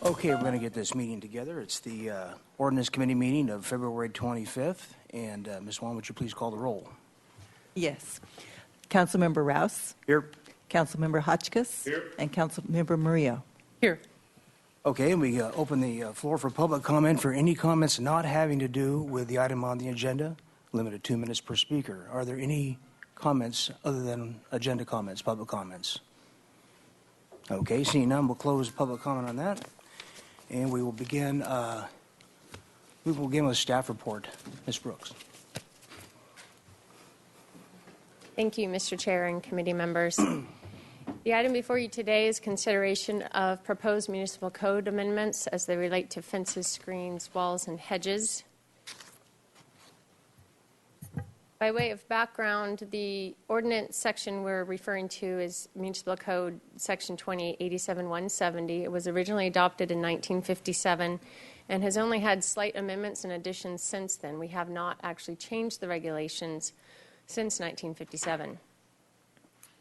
Okay, we're going to get this meeting together. It's the Ordinance Committee meeting of February 25th. And Ms. Wong, would you please call the roll? Yes. Councilmember Rouse. Here. Councilmember Hotchkiss. Here. And Councilmember Murillo. Here. Okay, and we open the floor for public comment for any comments not having to do with the item on the agenda. Limited 2 minutes per speaker. Are there any comments other than agenda comments, public comments? Okay, seeing none, we'll close public comment on that. And we will begin with staff report. Ms. Brooks. Thank you, Mr. Chair and committee members. The item before you today is consideration of proposed municipal code amendments as they relate to fences, screens, walls, and hedges. By way of background, the ordinance section we're referring to is Municipal Code Section 2887-170. It was originally adopted in 1957 and has only had slight amendments and additions since then. We have not actually changed the regulations since 1957.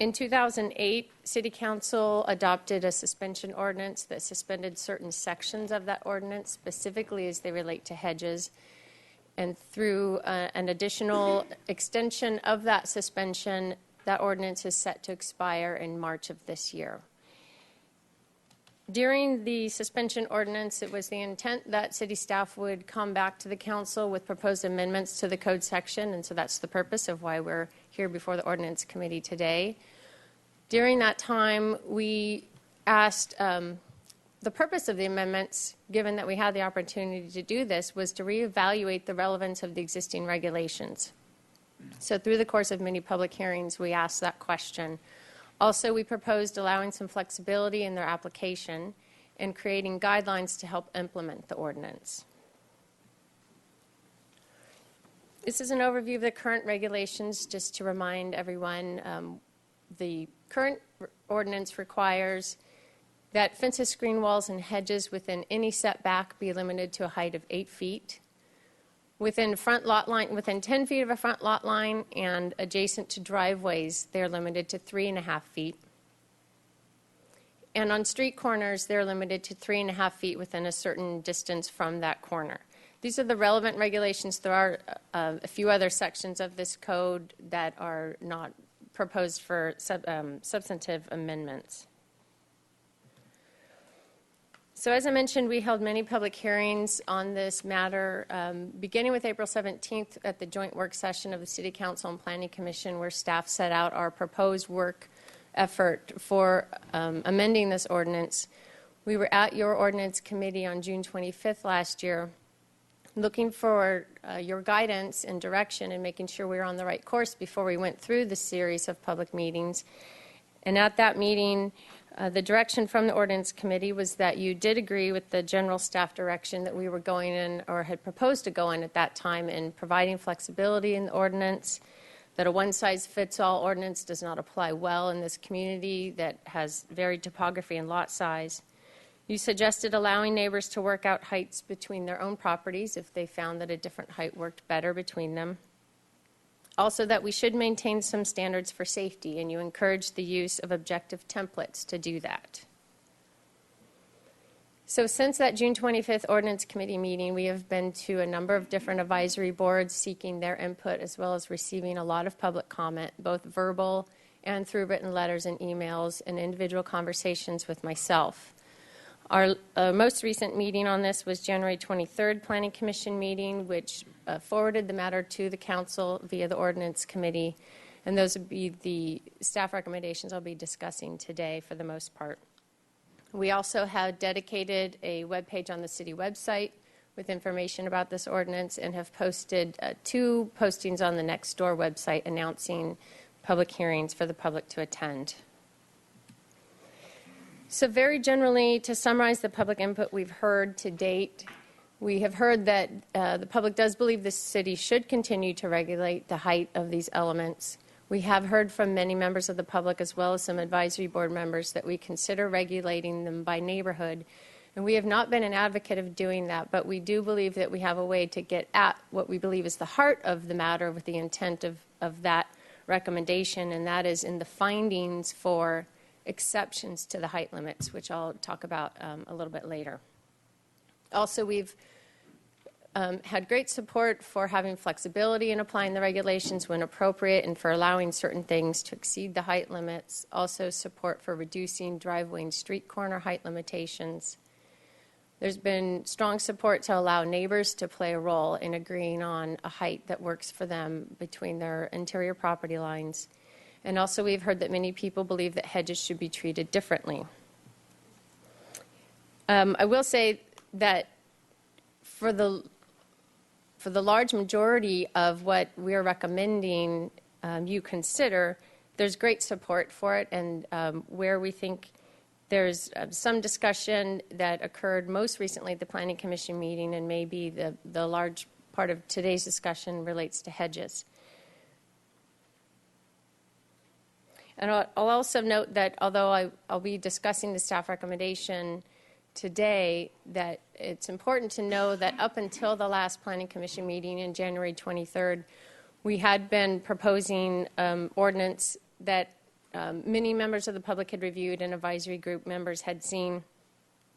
In 2008, City Council adopted a suspension ordinance that suspended certain sections of that ordinance, specifically as they relate to hedges. And through an additional extension of that suspension, that ordinance is set to expire in March of this year. During the suspension ordinance, it was the intent that city staff would come back to the council with proposed amendments to the code section, and so that's the purpose of why we're here before the ordinance committee today. During that time, we asked the purpose of the amendments, given that we had the opportunity to do this, was to reevaluate the relevance of the existing regulations. So through the course of many public hearings, we asked that question. Also, we proposed allowing some flexibility in their application and creating guidelines to help implement the ordinance. This is an overview of the current regulations, just to remind everyone. The current ordinance requires that fences, screen walls, and hedges within any setback be limited to a height of 8 feet. Within 10 feet of a front lot line and adjacent to driveways, they're limited to 3.5 feet. And on street corners, they're limited to 3.5 feet within a certain distance from that corner. These are the relevant regulations. There are a few other sections of this code that are not proposed for substantive amendments. So as I mentioned, we held many public hearings on this matter, beginning with April 17th at the joint work session of the City Council and Planning Commission, where staff set out our proposed work effort for amending this ordinance. We were at your ordinance committee on June 25th last year, looking for your guidance and direction and making sure we were on the right course before we went through the series of public meetings. And at that meeting, the direction from the Ordinance Committee was that you did agree with the general staff direction that we were going in, or had proposed to go in at that time, in providing flexibility in the ordinance, that a one-size-fits-all ordinance does not apply well in this community that has varied topography and lot size. You suggested allowing neighbors to work out heights between their own properties if they found that a different height worked better between them. Also, that we should maintain some standards for safety, and you encourage the use of objective templates to do that. So since that June 25th Ordinance Committee meeting, we have been to a number of different advisory boards seeking their input, as well as receiving a lot of public comment, both verbal and through written letters and emails and individual conversations with myself. Our most recent meeting on this was January 23rd Planning Commission meeting, which forwarded the matter to the council via the Ordinance Committee, and those would be the staff recommendations I'll be discussing today for the most part. We also have dedicated a webpage on the city website with information about this ordinance, and have posted 2 postings on the Nextdoor website announcing public hearings for the public to attend. So very generally, to summarize the public input we've heard to date, we have heard that the public does believe the city should continue to regulate the height of these elements. We have heard from many members of the public, as well as some advisory board members, that we consider regulating them by neighborhood. And we have not been an advocate of doing that, but we do believe that we have a way to get at what we believe is the heart of the matter with the intent of that recommendation, and that is in the findings for exceptions to the height limits, which I'll talk about a little bit later. Also, we've had great support for having flexibility in applying the regulations when appropriate and for allowing certain things to exceed the height limits. Also, support for reducing driveway and street corner height limitations. There's been strong support to allow neighbors to play a role in agreeing on a height that works for them between their interior property lines. And also, we've heard that many people believe that hedges should be treated differently. I will say that for the large majority of what we're recommending you consider, there's great support for it, and where we think there's some discussion that occurred most recently at the Planning Commission meeting, and maybe the large part of today's discussion relates to hedges. And I'll also note that although I'll be discussing the staff recommendation today, that it's important to know that up until the last Planning Commission meeting in January 23rd, we had been proposing ordinance that many members of the public had reviewed and advisory group members had seen.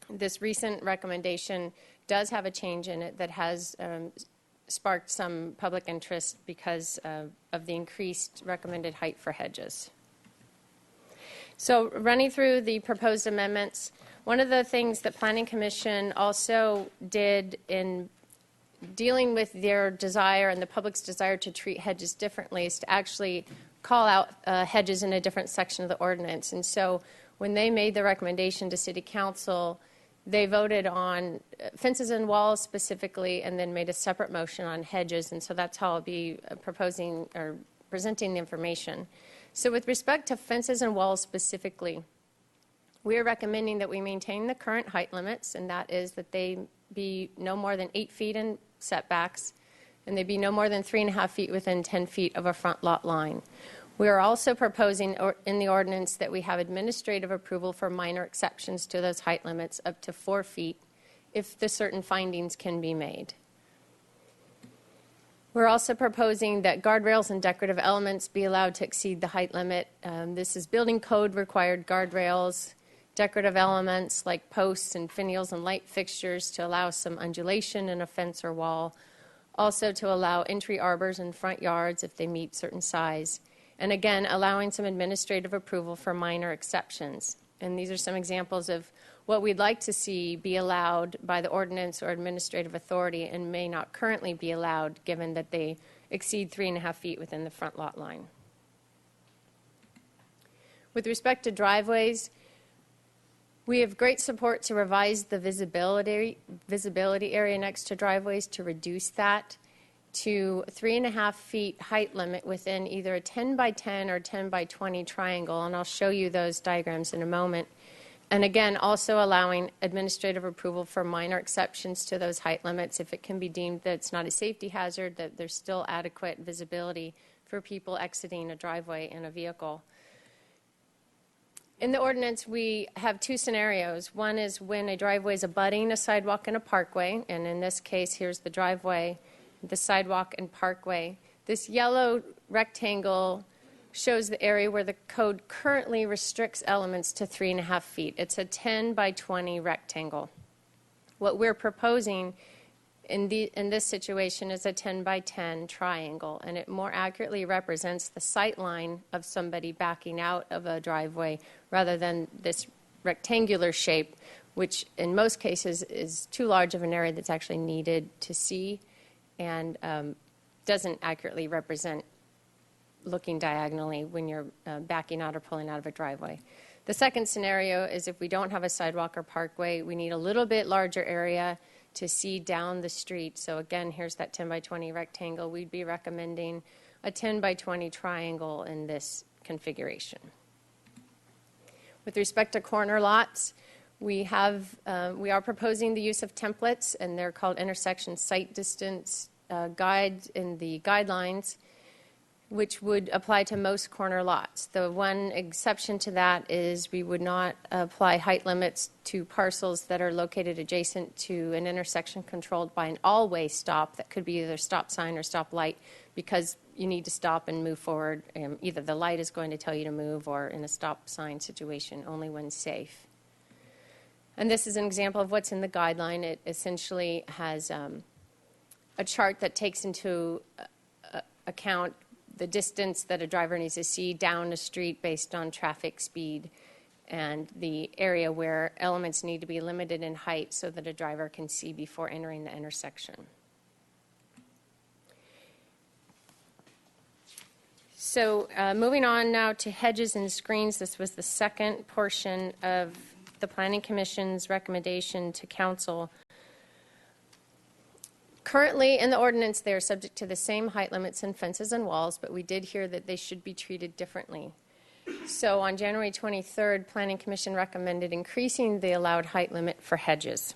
This recent recommendation does have a change in it that has sparked some public interest because of the increased recommended height for hedges. So running through the proposed amendments, one of the things that Planning Commission also did in dealing with their desire and the public's desire to treat hedges differently is to actually call out hedges in a different section of the ordinance. And so when they made the recommendation to City Council, they voted on fences and walls specifically and then made a separate motion on hedges. And so that's how I'll be proposing or presenting the information. So with respect to fences and walls specifically, we are recommending that we maintain the current height limits, and that is that they be no more than 8 feet in setbacks, and they be no more than 3.5 feet within 10 feet of a front lot line. We are also proposing in the ordinance that we have administrative approval for minor exceptions to those height limits up to 4 feet if the certain findings can be made. We're also proposing that guardrails and decorative elements be allowed to exceed the height limit. This is building code required guardrails, decorative elements like posts and finials and light fixtures to allow some undulation in a fence or wall. Also to allow entry arbors in front yards if they meet certain size. And again, allowing some administrative approval for minor exceptions. And these are some examples of what we'd like to see be allowed by the ordinance or administrative authority and may not currently be allowed given that they exceed 3.5 feet within the front lot line. With respect to driveways, we have great support to revise the visibility area next to driveways to reduce that to 3.5 feet height limit within either a 10 by 10 or 10 by 20 triangle, and I'll show you those diagrams in a moment. And again, also allowing administrative approval for minor exceptions to those height limits if it can be deemed that it's not a safety hazard, that there's still adequate visibility for people exiting a driveway in a vehicle. In the ordinance, we have two scenarios. One is when a driveway is abutting a sidewalk and a parkway, and in this case, here's the driveway, the sidewalk and parkway. This yellow rectangle shows the area where the code currently restricts elements to 3.5 feet. It's a 10 by 20 rectangle. What we're proposing in this situation is a 10 by 10 triangle, and it more accurately represents the sight line of somebody backing out of a driveway rather than this rectangular shape, which in most cases is too large of an area that's actually needed to see and doesn't accurately represent looking diagonally when you're backing out or pulling out of a driveway. The second scenario is if we don't have a sidewalk or parkway, we need a little bit larger area to see down the street. So again, here's that 10 by 20 rectangle. We'd be recommending a 10 by 20 triangle in this configuration. With respect to corner lots, we are proposing the use of templates, and they're called intersection site distance guides in the guidelines, which would apply to most corner lots. The one exception to that is we would not apply height limits to parcels that are located adjacent to an intersection controlled by an all-way stop that could be either stop sign or stop light, because you need to stop and move forward. Either the light is going to tell you to move, or in a stop sign situation, only when safe. And this is an example of what's in the guideline. It essentially has a chart that takes into account the distance that a driver needs to see down a street based on traffic speed and the area where elements need to be limited in height so that a driver can see before entering the intersection. So moving on now to hedges and screens, this was the second portion of the Planning Commission's recommendation to Council. Currently, in the ordinance, they are subject to the same height limits and fences and walls, but we did hear that they should be treated differently. So on January 23rd, Planning Commission recommended increasing the allowed height limit for hedges.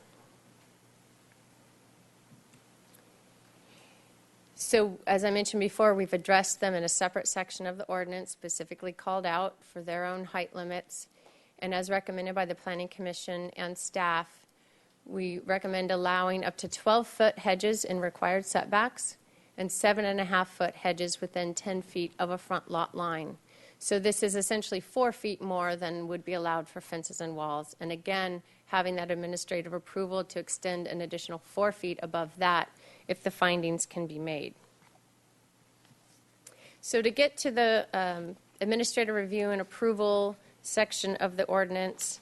So as I mentioned before, we've addressed them in a separate section of the ordinance, specifically called out for their own height limits. And as recommended by the Planning Commission and staff, we recommend allowing up to 12-foot hedges in required setbacks and 7.5-foot hedges within 10 feet of a front lot line. So this is essentially 4 feet more than would be allowed for fences and walls. And again, having that administrative approval to extend an additional 4 feet above that if the findings can be made. So to get to the administrative review and approval section of the ordinance,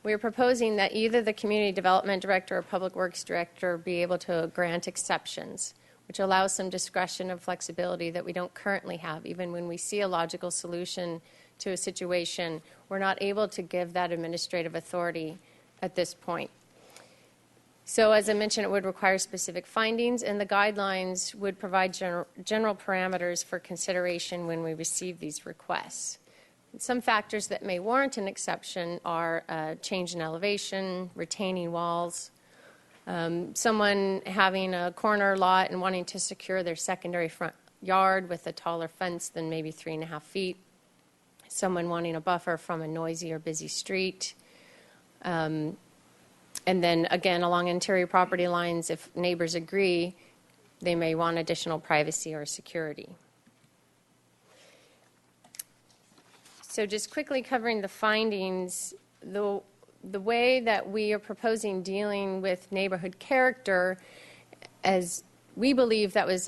we are proposing that either the Community Development Director or Public Works Director be able to grant exceptions, which allows some discretion and flexibility that we don't currently have. Even when we see a logical solution to a situation, we're not able to give that administrative authority at this point. So as I mentioned, it would require specific findings, and the guidelines would provide general parameters for consideration when we receive these requests. Some factors that may warrant an exception are change in elevation, retaining walls, someone having a corner lot and wanting to secure their secondary front yard with a taller fence than maybe 3.5 feet, someone wanting a buffer from a noisy or busy street, and then again along interior property lines, if neighbors agree, they may want additional privacy or security. So just quickly covering the findings, the way that we are proposing dealing with neighborhood character, as we believe that was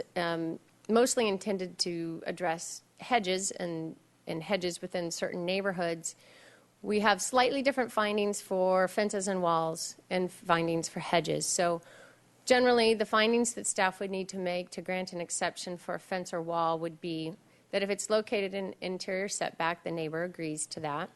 mostly intended to address hedges and hedges within certain neighborhoods, we have slightly different findings for fences and walls and findings for hedges. So generally, the findings that staff would need to make to grant an exception for a fence or wall would be that if it's located in interior setback, the neighbor agrees to that,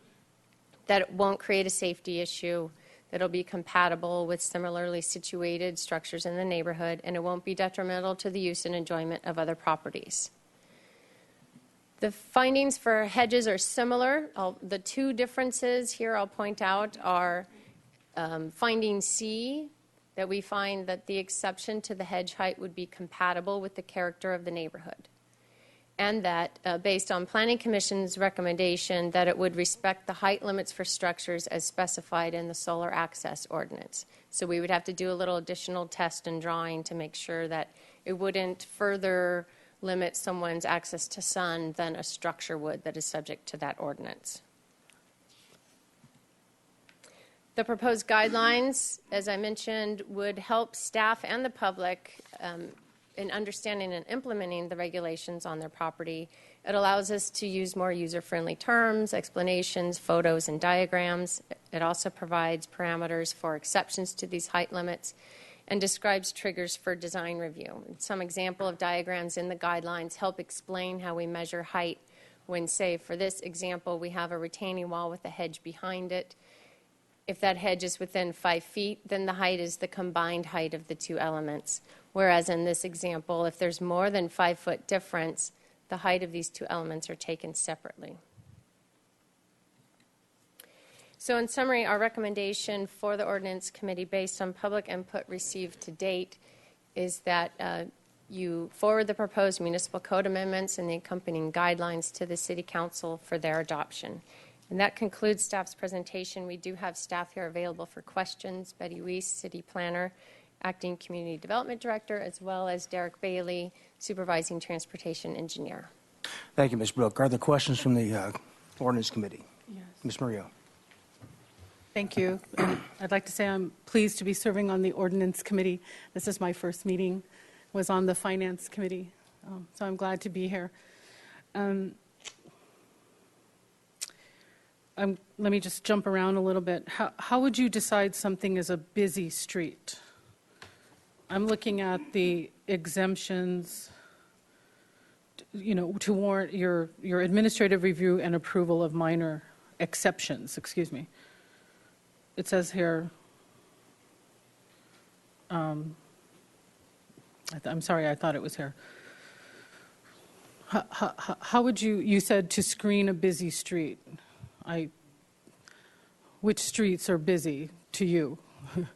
that it won't create a safety issue, that it'll be compatible with similarly situated structures in the neighborhood, and it won't be detrimental to the use and enjoyment of other properties. The findings for hedges are similar. The two differences here I'll point out are finding C, that we find that the exception to the hedge height would be compatible with the character of the neighborhood, and that based on Planning Commission's recommendation that it would respect the height limits for structures as specified in the solar access ordinance. So we would have to do a little additional test and drawing to make sure that it wouldn't further limit someone's access to sun than a structure would that is subject to that ordinance. The proposed guidelines, as I mentioned, would help staff and the public in understanding and implementing the regulations on their property. It allows us to use more user-friendly terms, explanations, photos, and diagrams. It also provides parameters for exceptions to these height limits and describes triggers for design review. Some example of diagrams in the guidelines help explain how we measure height when, say, for this example, we have a retaining wall with a hedge behind it. If that hedge is within 5 feet, then the height is the combined height of the two elements. Whereas in this example, if there's more than 5 foot difference, the height of these two elements are taken separately. So in summary, our recommendation for the Ordinance Committee based on public input received to date is that you forward the proposed municipal code amendments and the accompanying guidelines to the City Council for their adoption. And that concludes staff's presentation. We do have staff here available for questions. Betty Weiss, City Planner, Acting Community Development Director, as well as Derek Bailey, Supervising Transportation Engineer. Thank you, Ms. Brooke. Are there questions from the Ordinance Committee? Yes. Ms. Murillo. Thank you. And I'd like to say I'm pleased to be serving on the Ordinance Committee. This is my first meeting, was on the Finance Committee, so I'm glad to be here. Let me just jump around a little bit. How would you decide something is a busy street? I'm looking at the exemptions, to warrant your administrative review and approval of minor exceptions, excuse me. It says here, I'm sorry, I thought it was here. How would you said to screen a busy street. Which streets are busy to you?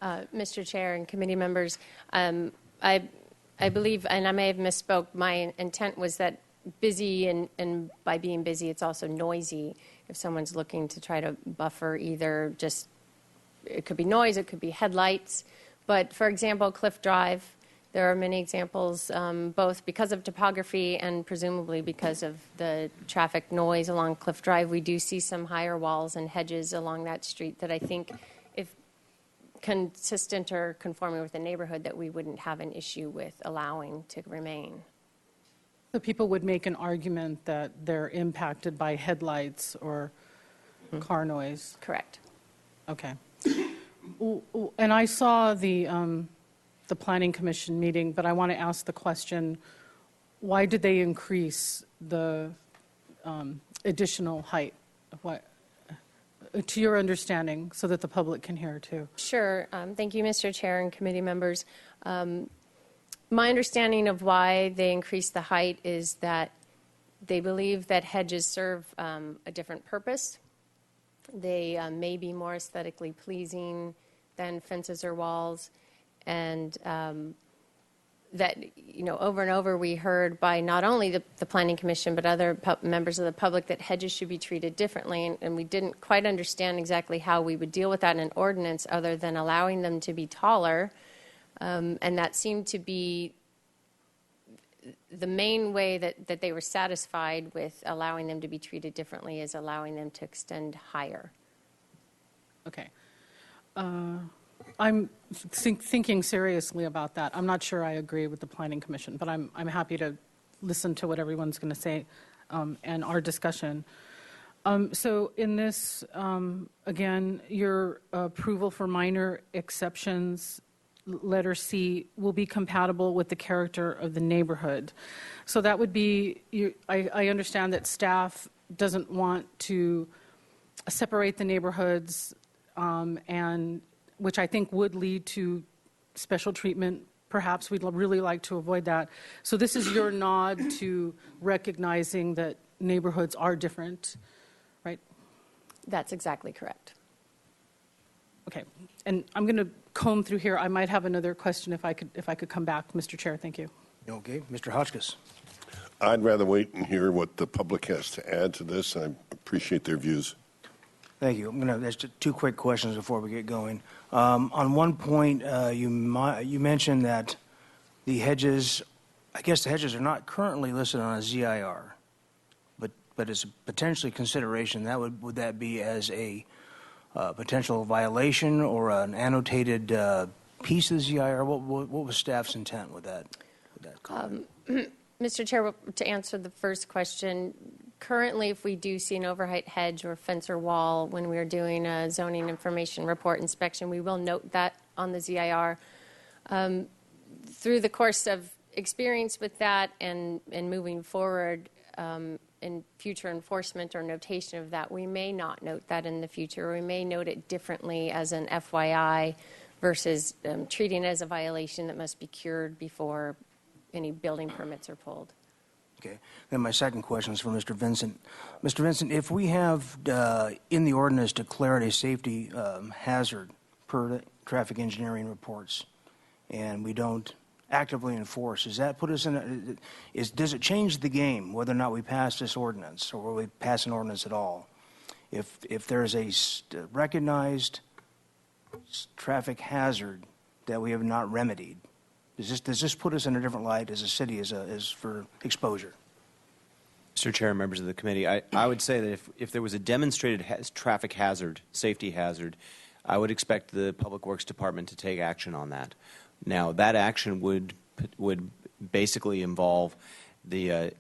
Mr. Chair and committee members, I believe, and I may have misspoke, my intent was that busy, and by being busy, it's also noisy. If someone's looking to try to buffer either just, it could be noise, it could be headlights. But for example, Cliff Drive, there are many examples, both because of topography and presumably because of the traffic noise along Cliff Drive. We do see some higher walls and hedges along that street that I think, if consistent or conforming with the neighborhood, that we wouldn't have an issue with allowing to remain. So people would make an argument that they're impacted by headlights or car noise. Correct. Okay. And I saw the Planning Commission meeting, but I want to ask the question, why did they increase the additional height? What, to your understanding, so that the public can hear too? Sure. Thank you, Mr. Chair and committee members. My understanding of why they increased the height is that they believe that hedges serve a different purpose. They may be more aesthetically pleasing than fences or walls. And that, over and over we heard by not only the Planning Commission but other members of the public that hedges should be treated differently. And we didn't quite understand exactly how we would deal with that in an ordinance other than allowing them to be taller. And that seemed to be the main way that they were satisfied with allowing them to be treated differently, is allowing them to extend higher. Okay. I'm thinking seriously about that. I'm not sure I agree with the Planning Commission, but I'm happy to listen to what everyone's going to say and our discussion. So in this, again, your approval for minor exceptions, letter C, will be compatible with the character of the neighborhood. So that would be, I understand that staff doesn't want to separate the neighborhoods, and which I think would lead to special treatment. Perhaps we'd really like to avoid that. So this is your nod to recognizing that neighborhoods are different, right? That's exactly correct. Okay, and I'm going to comb through here. I might have another question if I could come back, Mr. Chair. Thank you. Okay, Mr. Hotchkiss. I'd rather wait and hear what the public has to add to this. I appreciate their views. Thank you. There's two quick questions before we get going. On one point, you mentioned that the hedges, I guess the hedges are not currently listed on a ZIR, but as a potentially consideration, would that be as a potential violation or an annotated piece of the ZIR? What was staff's intent with that comment? Mr. Chair, to answer the first question, currently if we do see an overheight hedge or fence or wall when we're doing a zoning information report inspection, we will note that on the ZIR. Through the course of experience with that and moving forward in future enforcement or notation of that, we may not note that in the future. We may note it differently as an FYI versus treating it as a violation that must be cured before any building permits are pulled. Okay. Then my second question is for Mr. Vincent. Mr. Vincent, if we have in the ordinance declared a safety hazard per the traffic engineering reports, and we don't actively enforce, does that put us in does it change the game whether or not we pass this ordinance, or will we pass an ordinance at all? If there's a recognized traffic hazard that we have not remedied, does this put us in a different light as a city as for exposure? Mr. Chair and members of the committee, I would say that if there was a demonstrated traffic hazard, safety hazard, I would expect the Public Works Department to take action on that. Now, that action would basically involve the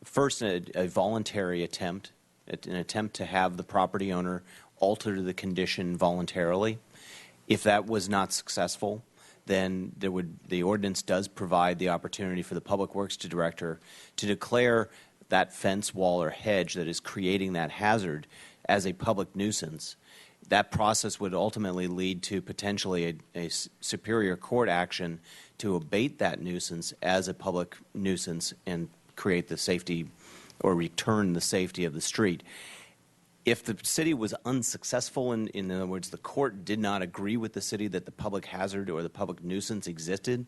first a voluntary attempt, an attempt to have the property owner alter the condition voluntarily. If that was not successful, then the ordinance does provide the opportunity for the Public Works Director to declare that fence, wall, or hedge that is creating that hazard as a public nuisance. That process would ultimately lead to potentially a superior court action to abate that nuisance as a public nuisance and create the safety or return the safety of the street. If the city was unsuccessful, in other words, the court did not agree with the city that the public hazard or the public nuisance existed,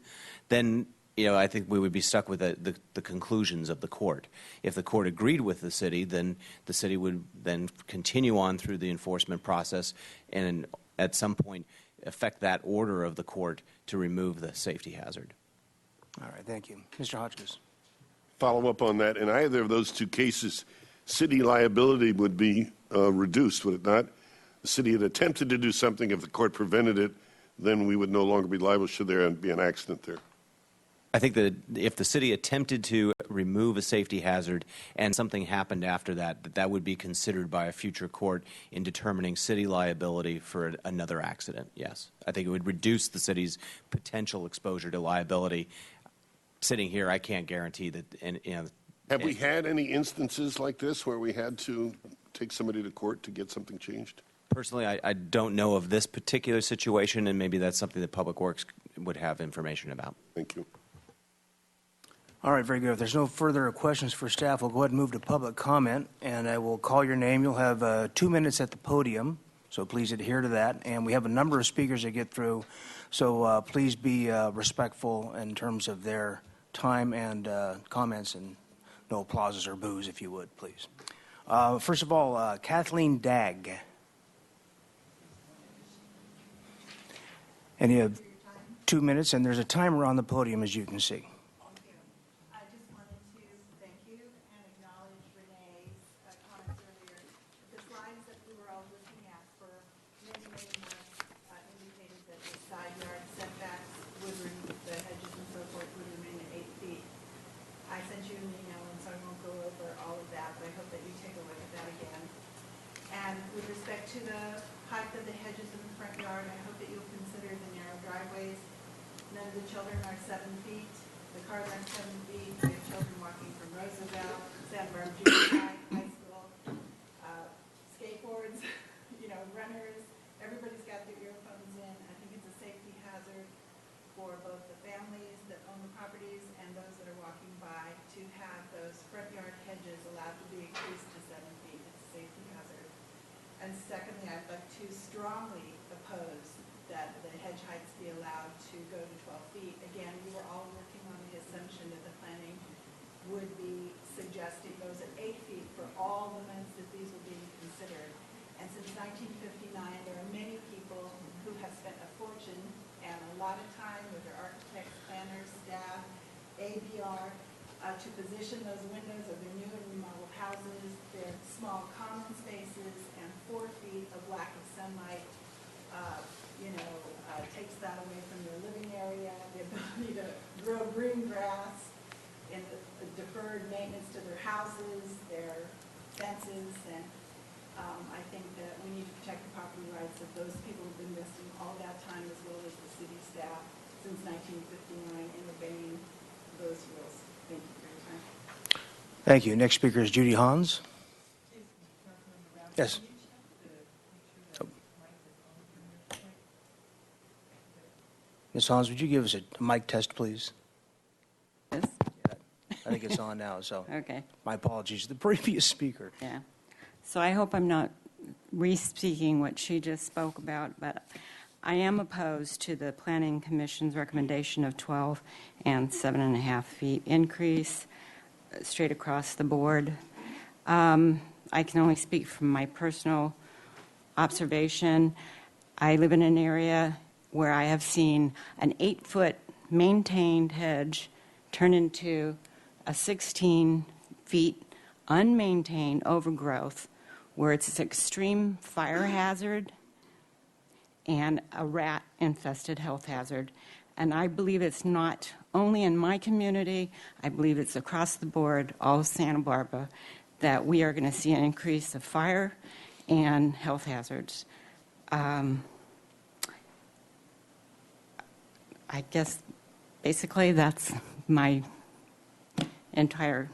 then I think we would be stuck with the conclusions of the court. If the court agreed with the city, then the city would then continue on through the enforcement process and at some point affect that order of the court to remove the safety hazard. All right, thank you. Mr. Hotchkiss. Follow up on that. In either of those two cases, city liability would be reduced, would it not? The city had attempted to do something. If the court prevented it, then we would no longer be liable should there be an accident there. I think that if the city attempted to remove a safety hazard and something happened after that, that would be considered by a future court in determining city liability for another accident, yes. I think it would reduce the city's potential exposure to liability. Sitting here, I can't guarantee that. Have we had any instances like this where we had to take somebody to court to get something changed? Personally, I don't know of this particular situation, and maybe that's something that Public Works would have information about. Thank you. All right, very good. If there's no further questions for staff, we'll go ahead and move to public comment, and I will call your name. You'll have 2 minutes at the podium, so please adhere to that. And we have a number of speakers to get through, so please be respectful in terms of their time and comments, and no applauses or boos, if you would, please. First of all, Kathleen Dagg. And you have 2 minutes, and there's a timer on the podium, as you can see. I just wanted to thank you and acknowledge Renee's comments earlier. The slides that we were all looking at for many, many months indicated that the side yard setbacks would remain, the hedges and so forth would remain at 8 feet. I sent you an email, and so I won't go over all of that, but I hope that you take a look at that again. And with respect to the height of the hedges in the front yard, I hope that you'll consider the narrow driveways. None of the children are 7 feet. The cars aren't 7 feet. We have children walking from Roosevelt, San Bernardino Junior High School, skateboards, runners. Everybody's got their earphones in. I think it's a safety hazard for both the families that own the properties and those that are walking by to have those front yard hedges allowed to be increased to 7 feet. It's a safety hazard. And secondly, I'd like to strongly oppose that the hedge heights be allowed to go to 12 feet. Again, we were all working on the assumption that the planning would be suggesting those at 8 feet for all the months that these were being considered. And since 1959, there are many people who have spent a fortune and a lot of time with their architects, planners, staff, ABR, to position those windows of their new and remodeled houses, their small common spaces, and 4 feet of lack of sunlight takes that away from their living area, the ability to grow green grass, and the deferred maintenance to their houses, their fences, and I think that we need to protect the property rights of those people who've been investing all that time, as well as the city staff, since 1959 in obeying those rules. Thank you for your time. Thank you. Next speaker is Judy Hans. Yes. Ms. Hans, would you give us a mic test, please? Yes. I think it's on now, so Okay. my apologies to the previous speaker. Yeah. So I hope I'm not re-speaking what she just spoke about, but I am opposed to the Planning Commission's recommendation of 12 and 7.5 feet increase straight across the board. I can only speak from my personal observation. I live in an area where I have seen an 8-foot maintained hedge turn into a 16 feet unmaintained overgrowth where it's an extreme fire hazard and a rat-infested health hazard. And I believe it's not only in my community, I believe it's across the board, all of Santa Barbara, that we are going to see an increase of fire and health hazards. I guess basically that's my entire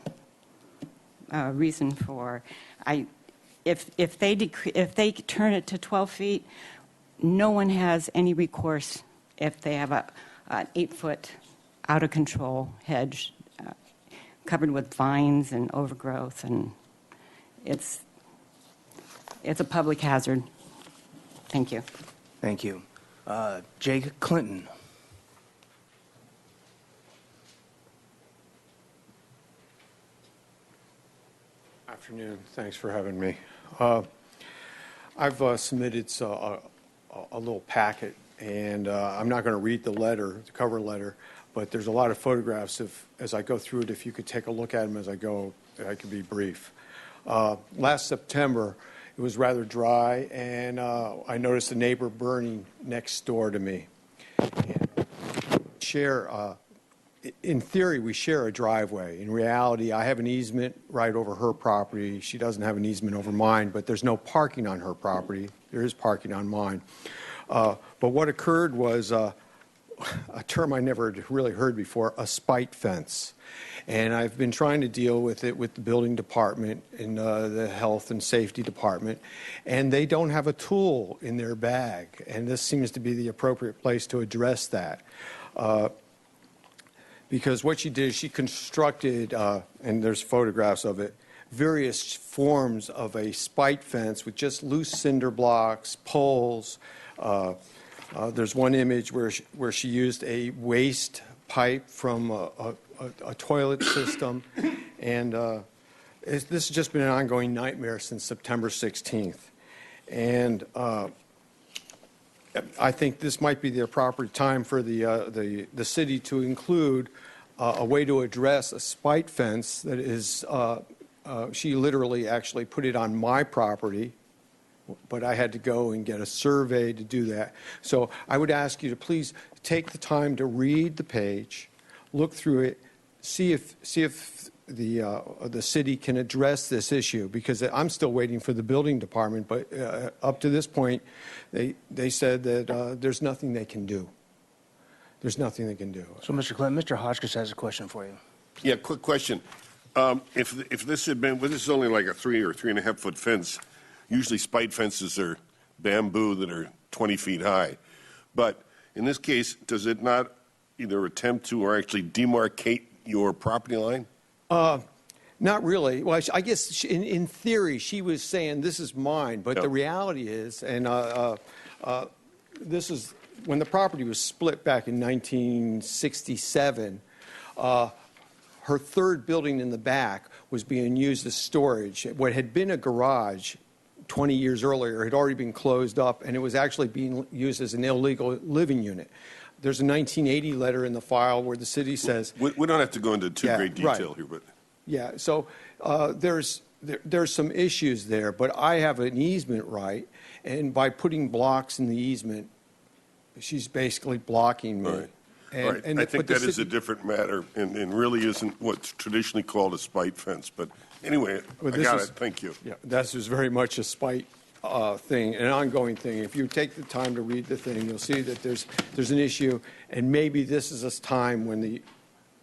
reason for. If they turn it to 12 feet, no one has any recourse if they have an 8-foot out of control hedge covered with vines and overgrowth, and it's a public hazard. Thank you. Thank you. Jake Clinton. Afternoon. Thanks for having me. I've submitted a little packet, and I'm not going to read the cover letter, but there's a lot of photographs. As I go through it, if you could take a look at them as I go, I could be brief. Last September, it was rather dry, and I noticed a neighbor burning next door to me. In theory, we share a driveway. In reality, I have an easement right over her property. She doesn't have an easement over mine, but there's no parking on her property. There is parking on mine. But what occurred was a term I never really heard before, a spite fence. And I've been trying to deal with it with the building department and the health and safety department, and they don't have a tool in their bag. And this seems to be the appropriate place to address that. Because what she did is she constructed, and there's photographs of it, various forms of a spite fence with just loose cinder blocks, poles. There's one image where she used a waste pipe from a toilet system, and this has just been an ongoing nightmare since September 16th. And I think this might be the appropriate time for the city to include a way to address a spite fence that is, she literally actually put it on my property, but I had to go and get a survey to do that. So I would ask you to please take the time to read the page, look through it, see if the city can address this issue, because I'm still waiting for the building department, but up to this point, they said that there's nothing they can do. There's nothing they can do. So, Mr. Clinton, Mr. Hotchkiss has a question for you. Yeah, quick question. If this had been, well, this is only like a 3 or 3.5 foot fence. Usually spite fences are bamboo that are 20 feet high. But in this case, does it not either attempt to or actually demarcate your property line? Not really. Well, I guess in theory, she was saying this is mine, but Yep. the reality is, and this is when the property was split back in 1967. Her third building in the back was being used as storage. What had been a garage 20 years earlier had already been closed up, and it was actually being used as an illegal living unit. There's a 1980 letter in the file where the city says... We don't have to go into too great detail right. here, but... Yeah, so there's some issues there, but I have an easement right, and by putting blocks in the easement, she's basically blocking me. All right. And, All right. and I think that is city- a different matter and really isn't what's traditionally called a spite fence. But anyway, Well, I this got is- it. Thank you. Yeah, this is very much a spite thing, an ongoing thing. If you take the time to read the thing, you'll see that there's an issue, and maybe this is a time when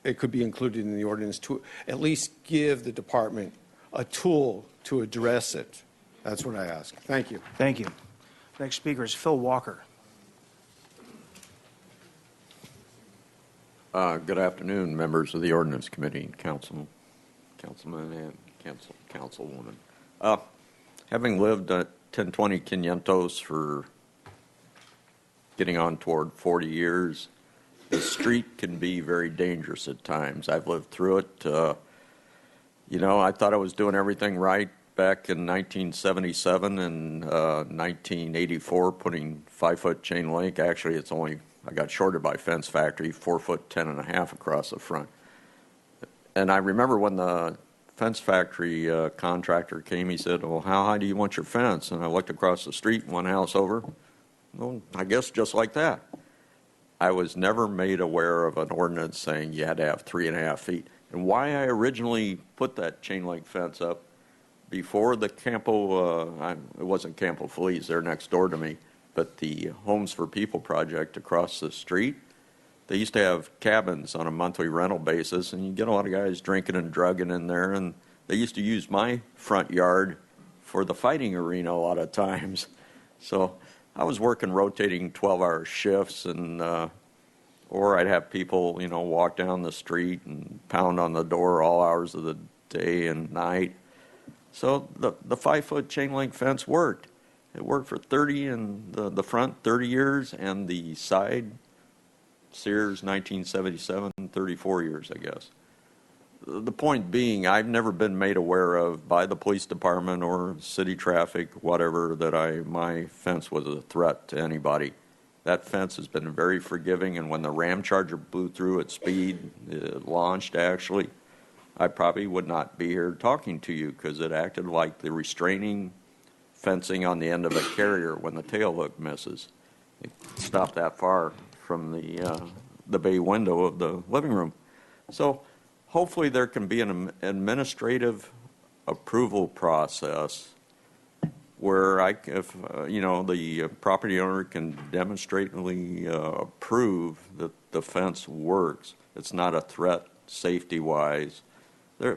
it could be included in the ordinance to at least give the department a tool to address it. That's what I ask. Thank you. Thank you. Next speaker is Phil Walker. Good afternoon, members of the Ordinance Committee, Councilman and Councilwoman. Having lived at 1020 Quinientos for getting on toward 40 years, the street can be very dangerous at times. I've lived through it. I thought I was doing everything right back in 1977 and 1984, putting 5-foot chain link. Actually, I got shorted by Fence Factory, 4 foot 10.5 across the front. And I remember when the Fence Factory contractor came, he said, "Well, how high do you want your fence?" And I looked across the street, one house over, Well, I guess just like that. I was never made aware of an ordinance saying you had to have 3.5 feet. And why I originally put that chain link fence up before the it wasn't Campo Feliz, they're next door to me, but the Homes for People project across the street, they used to have cabins on a monthly rental basis, and you get a lot of guys drinking and drugging in there, and they used to use my front yard for the fighting arena a lot of times. So I was working rotating 12-hour shifts, and or I'd have people, walk down the street and pound on the door all hours of the day and night. So the 5-foot chain link fence worked. It worked for 30 and the front 30 years, and the side Sears 1977, 34 years, I guess. The point being, I've never been made aware of by the police department or city traffic, whatever, that my fence was a threat to anybody. That fence has been very forgiving, and when the Ram Charger blew through at speed, it launched actually, I probably would not be here talking to you because it acted like the restraining fencing on the end of a carrier when the tail hook misses. It stopped that far from the bay window of the living room. So hopefully there can be an administrative approval process where if the property owner can demonstrably approve that the fence works. It's not a threat safety-wise.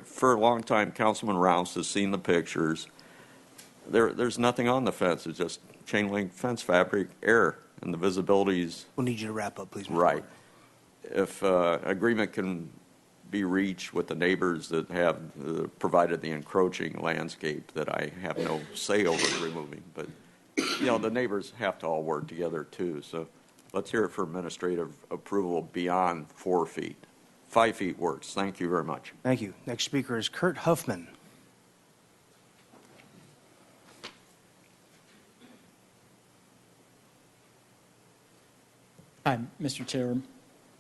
For a long time, Councilman Rouse has seen the pictures. There's nothing on the fence. It's just chain link fence fabric, air, and the visibility's We'll need you to wrap up, please. Mr. right. Porter. If agreement can be reached with the neighbors that have provided the encroaching landscape that I have no say over removing, but the neighbors have to all work together too. So let's hear it for administrative approval beyond 4 feet. 5 feet works. Thank you very much. Thank you. Next speaker is Kurt Huffman. Hi, Mr. Chair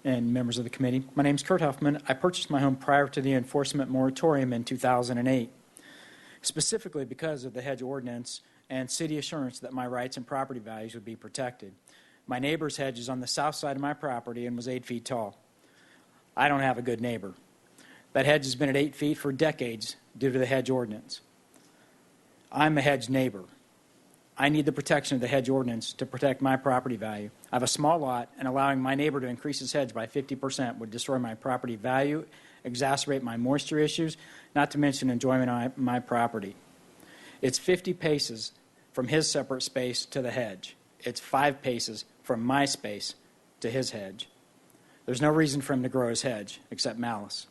and members of the committee. My name is Kurt Huffman. I purchased my home prior to the enforcement moratorium in 2008, specifically because of the hedge ordinance and city assurance that my rights and property values would be protected. My neighbor's hedge is on the south side of my property and was 8 feet tall. I don't have a good neighbor. That hedge has been at 8 feet for decades due to the hedge ordinance. I'm a hedge neighbor. I need the protection of the hedge ordinance to protect my property value. I have a small lot, and allowing my neighbor to increase his hedge by 50% would destroy my property value, exacerbate my moisture issues, not to mention enjoyment of my property. It's 50 paces from his separate space to the hedge. It's 5 paces from my space to his hedge. There's no reason for him to grow his hedge except malice.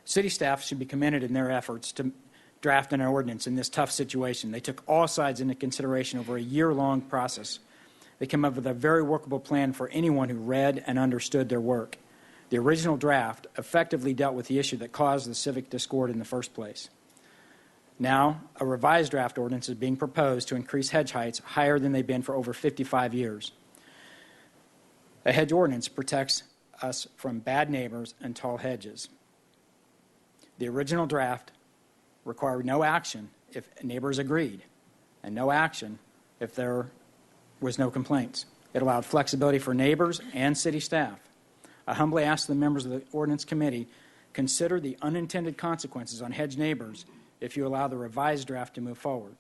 City staff should be commended in their efforts to draft an ordinance in this tough situation. They took all sides into consideration over a year-long process. They came up with a very workable plan for anyone who read and understood their work. The original draft effectively dealt with the issue that caused the civic discord in the first place. Now, a revised draft ordinance is being proposed to increase hedge heights higher than they've been for over 55 years. A hedge ordinance protects us from bad neighbors and tall hedges. The original draft required no action if neighbors agreed, and no action if there was no complaints. It allowed flexibility for neighbors and city staff. I humbly ask the members of the Ordinance Committee, consider the unintended consequences on hedge neighbors if you allow the revised draft to move forward.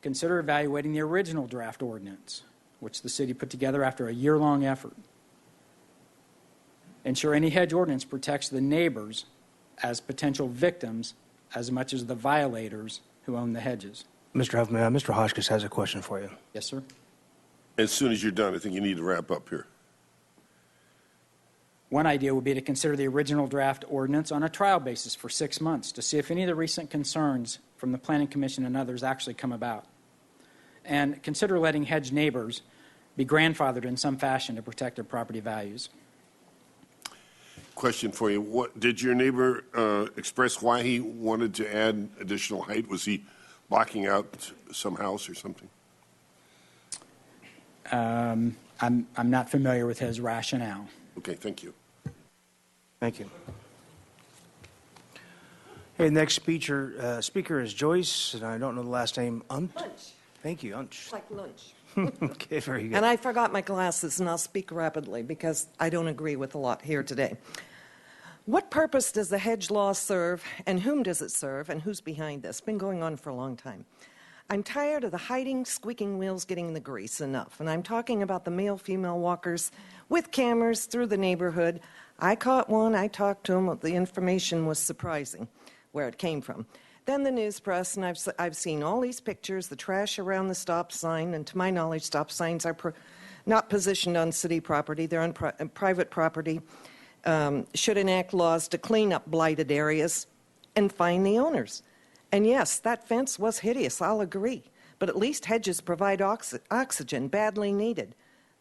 Consider evaluating the original draft ordinance, which the city put together after a year-long effort. Ensure any hedge ordinance protects the neighbors as potential victims as much as the violators who own the hedges. Mr. Huffman, Mr. Hotchkiss has a question for you. Yes, sir. As soon as you're done, I think you need to wrap up here. One idea would be to consider the original draft ordinance on a trial basis for 6 months to see if any of the recent concerns from the Planning Commission and others actually come about. And consider letting hedge neighbors be grandfathered in some fashion to protect their property values. Question for you. What did your neighbor express why he wanted to add additional height? Was he blocking out some house or something? I'm not familiar with his rationale. Okay, thank you. Thank you. Okay, next speaker is Joyce, and I don't know the last name. Lunch. Thank you, Unch. It's like lunch. Okay, very good. And I forgot my glasses, and I'll speak rapidly because I don't agree with a lot here today. What purpose does the hedge law serve, and whom does it serve, and who's behind this? It's been going on for a long time. I'm tired of the hiding, squeaking wheels getting the grease enough, and I'm talking about the male-female walkers with cameras through the neighborhood. I caught one, I talked to him, the information was surprising where it came from. Then the news press, and I've seen all these pictures, the trash around the stop sign, and to my knowledge, stop signs are not positioned on city property, they're on private property. Should enact laws to clean up blighted areas and fine the owners. And yes, that fence was hideous, I'll agree, but at least hedges provide oxygen, badly needed.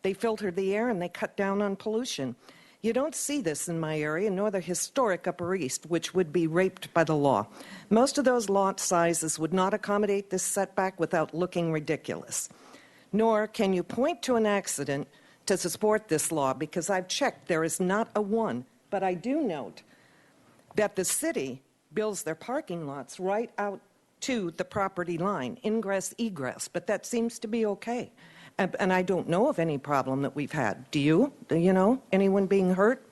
They filter the air and they cut down on pollution. You don't see this in my area, nor the historic Upper East, which would be raped by the law. Most of those lot sizes would not accommodate this setback without looking ridiculous. Nor can you point to an accident to support this law, because I've checked, there is not a one. But I do note that the city builds their parking lots right out to the property line, ingress, egress, but that seems to be okay. And I don't know of any problem that we've had. Do you? Do you know anyone being hurt?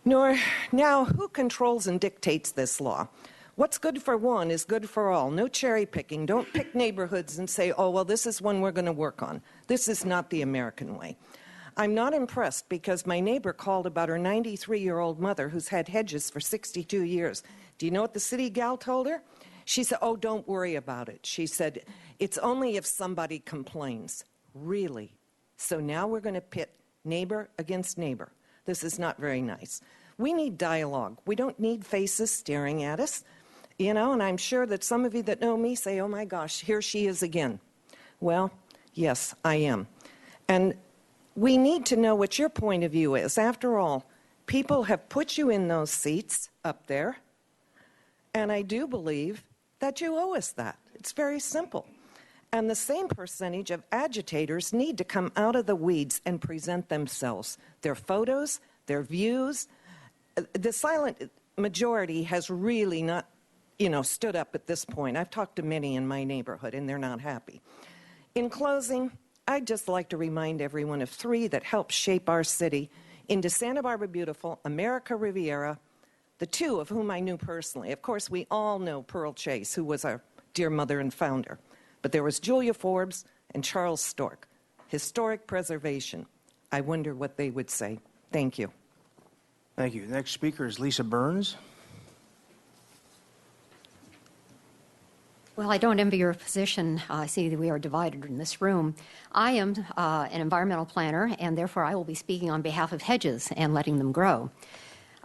Nor, now, who controls and dictates this law? What's good for one is good for all. No cherry picking. Don't pick neighborhoods and say, oh, well, this is one we're going to work on. This is not the American way. I'm not impressed because my neighbor called about her 93-year-old mother who's had hedges for 62 years. Do you know what the city gal told her? She said, oh, don't worry about it. She said, it's only if somebody complains. Really? So now we're going to pit neighbor against neighbor. This is not very nice. We need dialogue. We don't need faces staring at us. You know, and I'm sure that some of you that know me say, oh my gosh, here she is again. Well, yes, I am. And we need to know what your point of view is. After all, people have put you in those seats up there, and I do believe that you owe us that. It's very simple. And the same percentage of agitators need to come out of the weeds and present themselves, their photos, their views. The silent majority has really not, stood up at this point. I've talked to many in my neighborhood, and they're not happy. In closing, I'd just like to remind everyone of three that helped shape our city into Santa Barbara Beautiful, America Riviera, the two of whom I knew personally. Of course, we all know Pearl Chase, who was our dear mother and founder. But there was Julia Forbes and Charles Stork. Historic preservation. I wonder what they would say. Thank you. Thank you. The next speaker is Lisa Burns. Well, I don't envy your position. I see that we are divided in this room. I am an environmental planner, and therefore I will be speaking on behalf of hedges and letting them grow.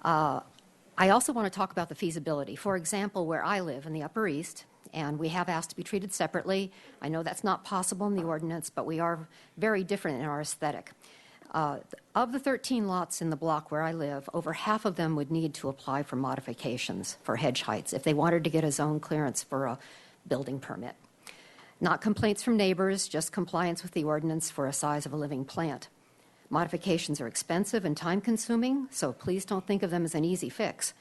I also want to talk about the feasibility. For example, where I live in the Upper East, and we have asked to be treated separately. I know that's not possible in the ordinance, but we are very different in our aesthetic. Of the 13 lots in the block where I live, over half of them would need to apply for modifications for hedge heights if they wanted to get a zone clearance for a building permit. Not complaints from neighbors, just compliance with the ordinance for a size of a living plant. Modifications are expensive and time-consuming, so please don't think of them as an easy fix.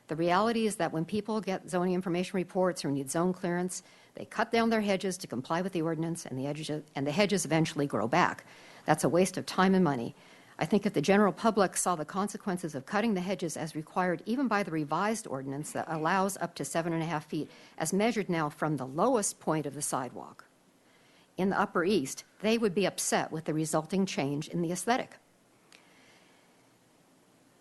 The reality is that when people get zoning information reports or need zone clearance, they cut down their hedges to comply with the ordinance, and the hedges eventually grow back. That's a waste of time and money. I think if the general public saw the consequences of cutting the hedges as required even by the revised ordinance that allows up to 7.5 feet, as measured now from the lowest point of the sidewalk in the Upper East, they would be upset with the resulting change in the aesthetic.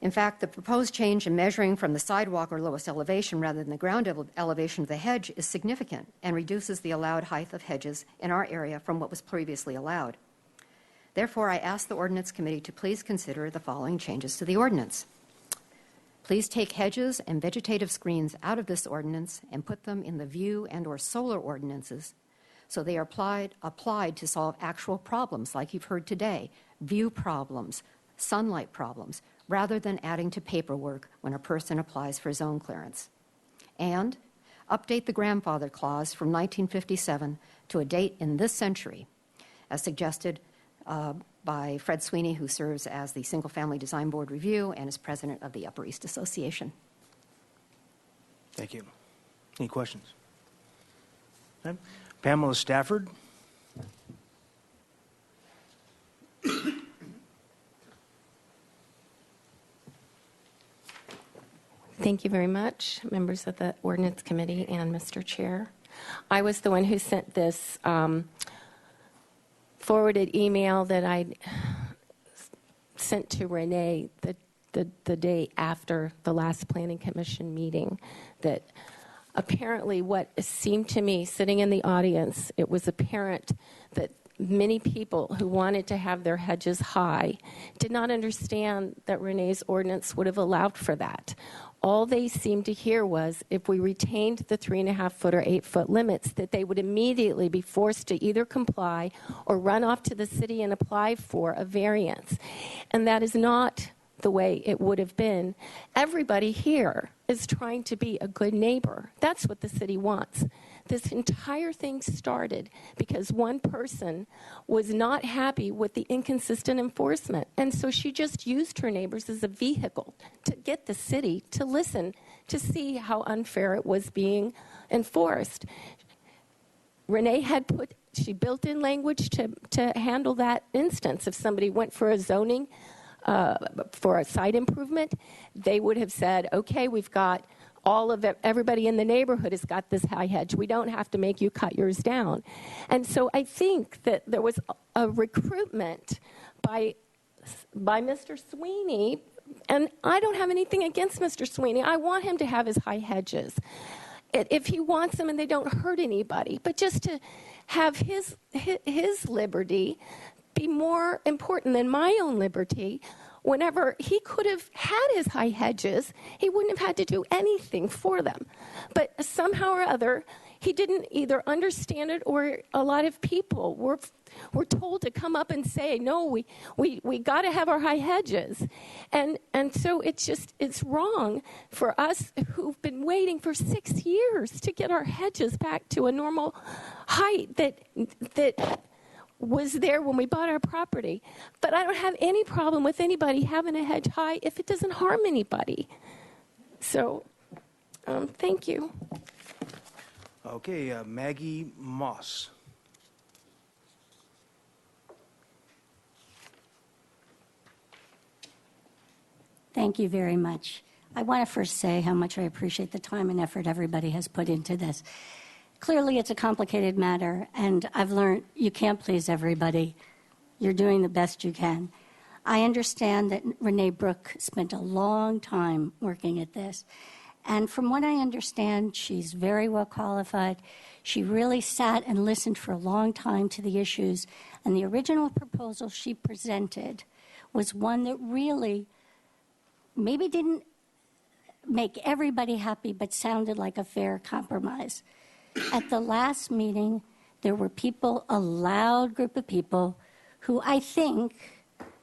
In fact, the proposed change in measuring from the sidewalk or lowest elevation rather than the ground elevation of the hedge is significant and reduces the allowed height of hedges in our area from what was previously allowed. Therefore, I ask the Ordinance Committee to please consider the following changes to the ordinance. Please take hedges and vegetative screens out of this ordinance and put them in the view and/or solar ordinances so they are applied to solve actual problems like you've heard today, view problems, sunlight problems, rather than adding to paperwork when a person applies for zone clearance. And update the grandfather clause from 1957 to a date in this century, as suggested by Fred Sweeney, who serves as the Single Family Design Board Review and is president of the Upper East Association. Thank you. Any questions? Okay. Pamela Stafford. Thank you very much, members of the Ordinance Committee and Mr. Chair. I was the one who sent this forwarded email that I sent to Renee the day after the last Planning Commission meeting, that apparently what seemed to me, sitting in the audience, it was apparent that many people who wanted to have their hedges high did not understand that Renee's ordinance would have allowed for that. All they seemed to hear was if we retained the 3.5-foot or 8-foot limits, that they would immediately be forced to either comply or run off to the city and apply for a variance. And that is not the way it would have been. Everybody here is trying to be a good neighbor. That's what the city wants. This entire thing started because one person was not happy with the inconsistent enforcement. And so she just used her neighbors as a vehicle to get the city to listen, to see how unfair it was being enforced. Renee had she built in language to handle that instance. If somebody went for a zoning, for a site improvement, they would have said, okay, we've got everybody in the neighborhood has got this high hedge. We don't have to make you cut yours down. And so I think that there was a recruitment by Mr. Sweeney, and I don't have anything against Mr. Sweeney. I want him to have his high hedges if he wants them and they don't hurt anybody. But just to have his liberty be more important than my own liberty. Whenever he could have had his high hedges, he wouldn't have had to do anything for them. But somehow or other, he didn't either understand it, or a lot of people were told to come up and say, no, we got to have our high hedges. And so it's wrong for us who've been waiting for 6 years to get our hedges back to a normal height that was there when we bought our property. But I don't have any problem with anybody having a hedge high if it doesn't harm anybody. So, thank you. Okay, Maggie Moss. Thank you very much. I want to first say how much I appreciate the time and effort everybody has put into this. Clearly, it's a complicated matter, and I've learned you can't please everybody. You're doing the best you can. I understand that Renee Brooke spent a long time working at this, and from what I understand, she's very well qualified. She really sat and listened for a long time to the issues, and the original proposal she presented was one that really maybe didn't make everybody happy, but sounded like a fair compromise. At the last meeting, there were people, a loud group of people, who I think,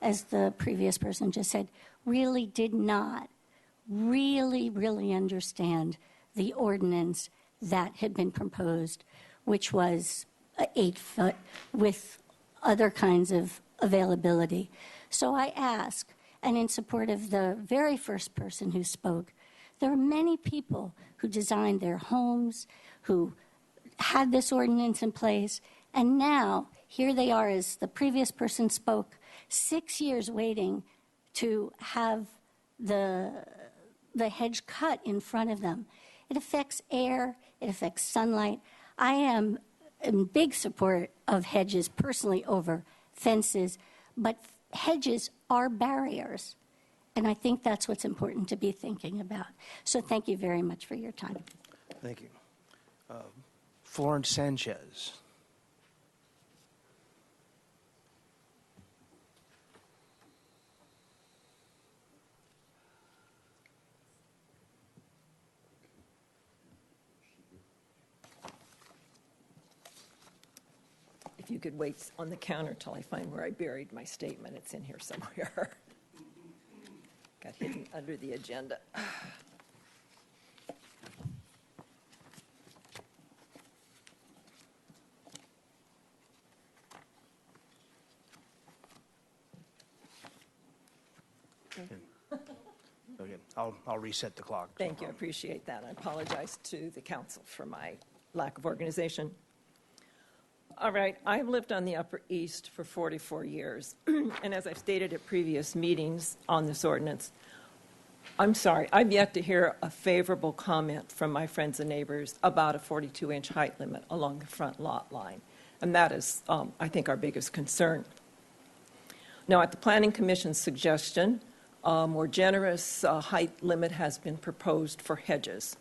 as the previous person just said, really did not really understand the ordinance that had been proposed, which was 8 foot with other kinds of availability. So I ask, and in support of the very first person who spoke, there are many people who designed their homes, who had this ordinance in place, and now here they are, as the previous person spoke, 6 years waiting to have the hedge cut in front of them. It affects air, it affects sunlight. I am in big support of hedges personally over fences, but hedges are barriers, and I think that's what's important to be thinking about. So thank you very much for your time. Thank you. Florence Sanchez. If you could wait on the counter till I find where I buried my statement. It's in here somewhere. Got hidden under the agenda. Okay, I'll reset the clock. Thank you. I appreciate that. I apologize to the council for my lack of organization. All right. I've lived on the Upper East for 44 years. And as I've stated at previous meetings on this ordinance, I'm sorry, I've yet to hear a favorable comment from my friends and neighbors about a 42-inch height limit along the front lot line. And that is, I think, our biggest concern. Now, at the Planning Commission's suggestion, a more generous height limit has been proposed for hedges.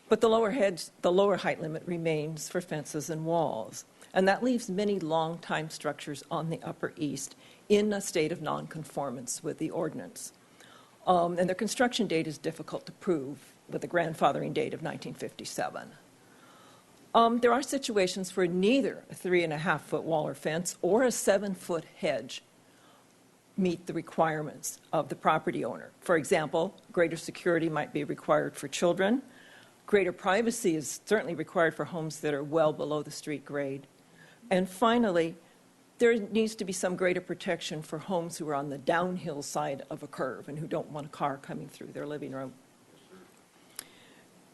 But the lower height limit remains for fences and walls. And that leaves many long-time structures on the Upper East in a state of nonconformance with the ordinance. And their construction date is difficult to prove with a grandfathering date of 1957. There are situations where neither a 3.5-foot wall or fence or a 7-foot hedge meet the requirements of the property owner. For example, greater security might be required for children. Greater privacy is certainly required for homes that are well below the street grade. And finally, there needs to be some greater protection for homes who are on the downhill side of a curve and who don't want a car coming through their living room.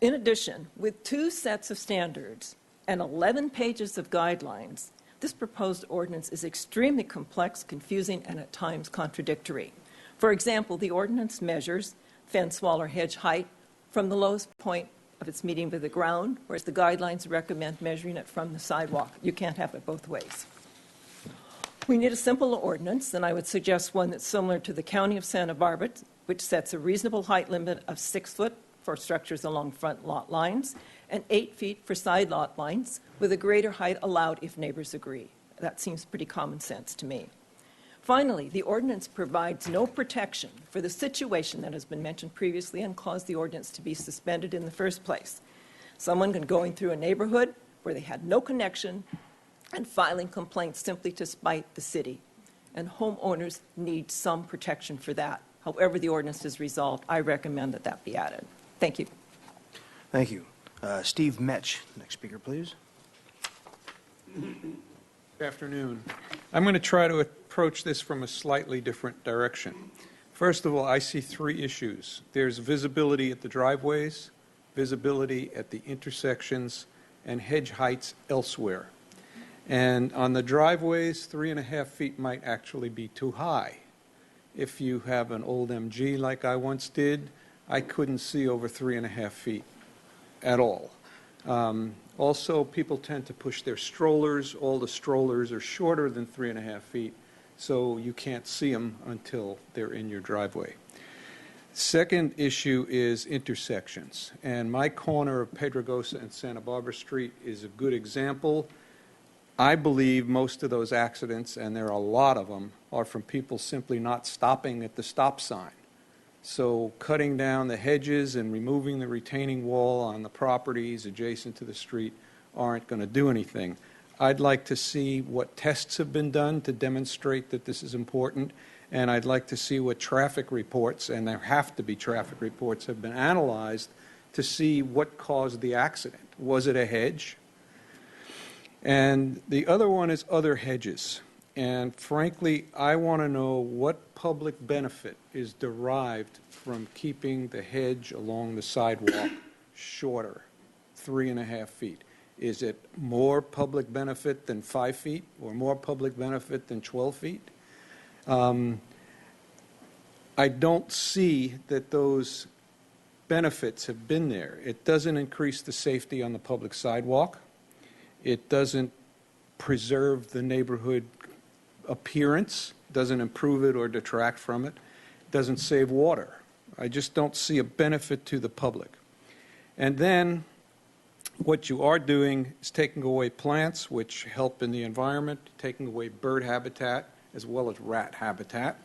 In addition, with 2 sets of standards and 11 pages of guidelines, this proposed ordinance is extremely complex, confusing, and at times contradictory. For example, the ordinance measures fence, wall, or hedge height from the lowest point of its meeting with the ground, whereas the guidelines recommend measuring it from the sidewalk. You can't have it both ways. We need a simple ordinance, and I would suggest one that's similar to the County of Santa Barbara, which sets a reasonable height limit of 6 foot for structures along front lot lines and 8 feet for side lot lines, with a greater height allowed if neighbors agree. That seems pretty common sense to me. Finally, the ordinance provides no protection for the situation that has been mentioned previously and caused the ordinance to be suspended in the first place. Someone going through a neighborhood where they had no connection and filing complaints simply to spite the city. And homeowners need some protection for that. However the ordinance is resolved, I recommend that that be added. Thank you. Thank you. Steve Metch, next speaker, please. Good afternoon. I'm going to try to approach this from a slightly different direction. First of all, I see 3 issues. There's visibility at the driveways, visibility at the intersections, and hedge heights elsewhere. And on the driveways, 3.5 feet might actually be too high. If you have an old MG like I once did, I couldn't see over 3.5 feet at all. Also, people tend to push their strollers. All the strollers are shorter than 3.5 feet, so you can't see them until they're in your driveway. Second issue is intersections. And my corner of Pedregosa and Santa Barbara Street is a good example. I believe most of those accidents, and there are a lot of them, are from people simply not stopping at the stop sign. So cutting down the hedges and removing the retaining wall on the properties adjacent to the street aren't going to do anything. I'd like to see what tests have been done to demonstrate that this is important, and I'd like to see what traffic reports, and there have to be traffic reports, have been analyzed to see what caused the accident. Was it a hedge? And the other one is other hedges. And frankly, I want to know what public benefit is derived from keeping the hedge along the sidewalk shorter, 3.5 feet. Is it more public benefit than 5 feet or more public benefit than 12 feet? I don't see that those benefits have been there. It doesn't increase the safety on the public sidewalk. It doesn't preserve the neighborhood appearance, doesn't improve it or detract from it, doesn't save water. I just don't see a benefit to the public. And then what you are doing is taking away plants, which help in the environment, taking away bird habitat as well as rat habitat,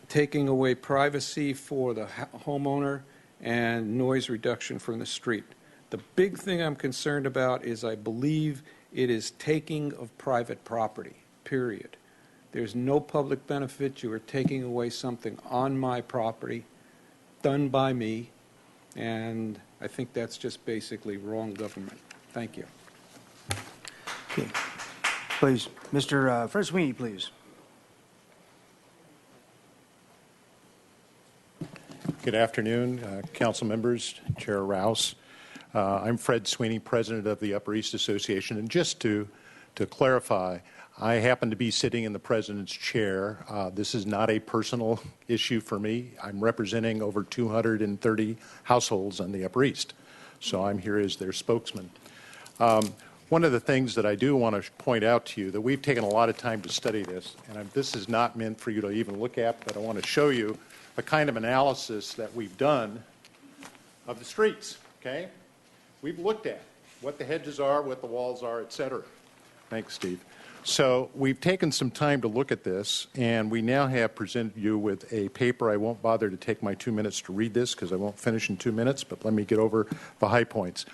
taking away privacy for the homeowner, and noise reduction from the street. The big thing I'm concerned about is I believe it is taking of private property, period. There's no public benefit. You are taking away something on my property, done by me, and I think that's just basically wrong government. Thank you. Okay. Please, Mr. Fred Sweeney, please. Good afternoon, council members, Chair Rouse. I'm Fred Sweeney, president of the Upper East Association, and just to to clarify, I happen to be sitting in the president's chair. This is not a personal issue for me. I'm representing over 230 households on the Upper East, so I'm here as their spokesman. One of the things that I do want to point out to you that we've taken a lot of time to study this, and this is not meant for you to even look at, but I want to show you the kind of analysis that we've done of the streets, okay? We've looked at what the hedges are, what the walls are, et cetera. Thanks, Steve. So we've taken some time to look at this, and we now have presented you with a paper. I won't bother to take my 2 minutes to read this because I won't finish in 2 minutes, but let me get over the high points.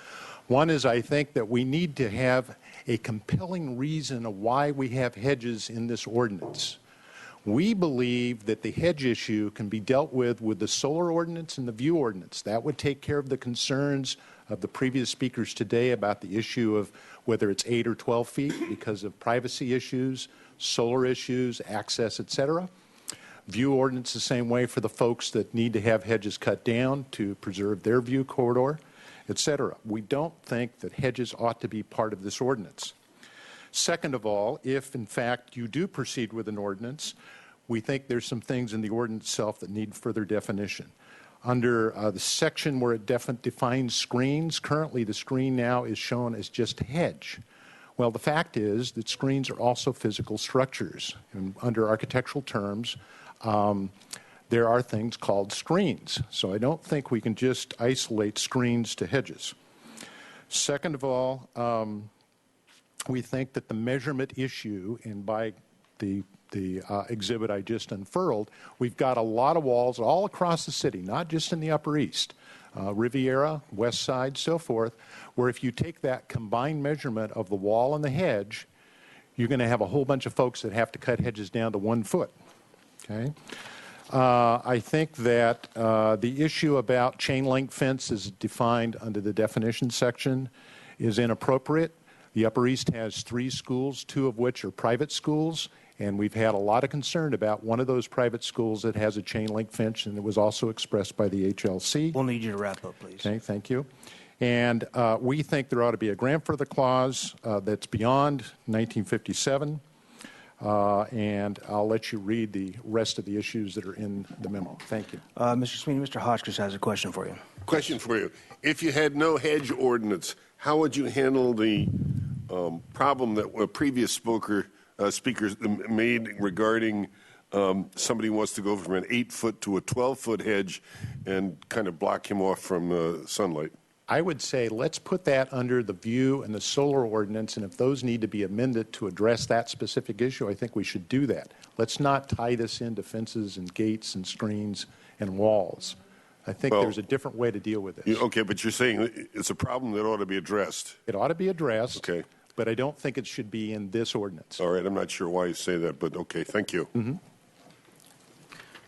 One is I think that we need to have a compelling reason of why we have hedges in this ordinance. We believe that the hedge issue can be dealt with the solar ordinance and the view ordinance. That would take care of the concerns of the previous speakers today about the issue of whether it's 8 or 12 feet because of privacy issues, solar issues, access, et cetera. View ordinance the same way for the folks that need to have hedges cut down to preserve their view corridor, et cetera. We don't think that hedges ought to be part of this ordinance. Second of all, if in fact you do proceed with an ordinance, we think there's some things in the ordinance itself that need further definition. Under the section where it defines screens, currently the screen now is shown as just a hedge. Well, the fact is that screens are also physical structures. And under architectural terms, there are things called screens. So I don't think we can just isolate screens to hedges. Second of all, we think that the measurement issue, and by the exhibit I just unfurled, we've got a lot of walls all across the city, not just in the Upper East, Riviera, West Side, so forth, where if you take that combined measurement of the wall and the hedge, you're going to have a whole bunch of folks that have to cut hedges down to 1 foot. Okay? I think that the issue about chain link fence as defined under the definition section is inappropriate. The Upper East has 3 schools, 2 of which are private schools, and we've had a lot of concern about one of those private schools that has a chain link fence, and it was also expressed by the HLC. We'll need you to wrap up, please. Okay, thank you. And we think there ought to be a grandfather clause that's beyond 1957. And I'll let you read the rest of the issues that are in the memo. Thank you. Mr. Sweeney, Mr. Hotchkiss has a question for you. Question for you. If you had no hedge ordinance, how would you handle the problem that a previous speakers made regarding somebody wants to go from an 8-foot to a 12-foot hedge and kind of block him off from sunlight? I would say let's put that under the view and the solar ordinance, and if those need to be amended to address that specific issue, I think we should do that. Let's not tie this into fences and gates and screens and walls. I think there's a different way to deal with this. Okay, but you're saying it's a problem that ought to be addressed. It ought to be addressed. Okay. But I don't think it should be in this ordinance. All right, I'm not sure why you say that, but okay, thank you. Mm-hmm.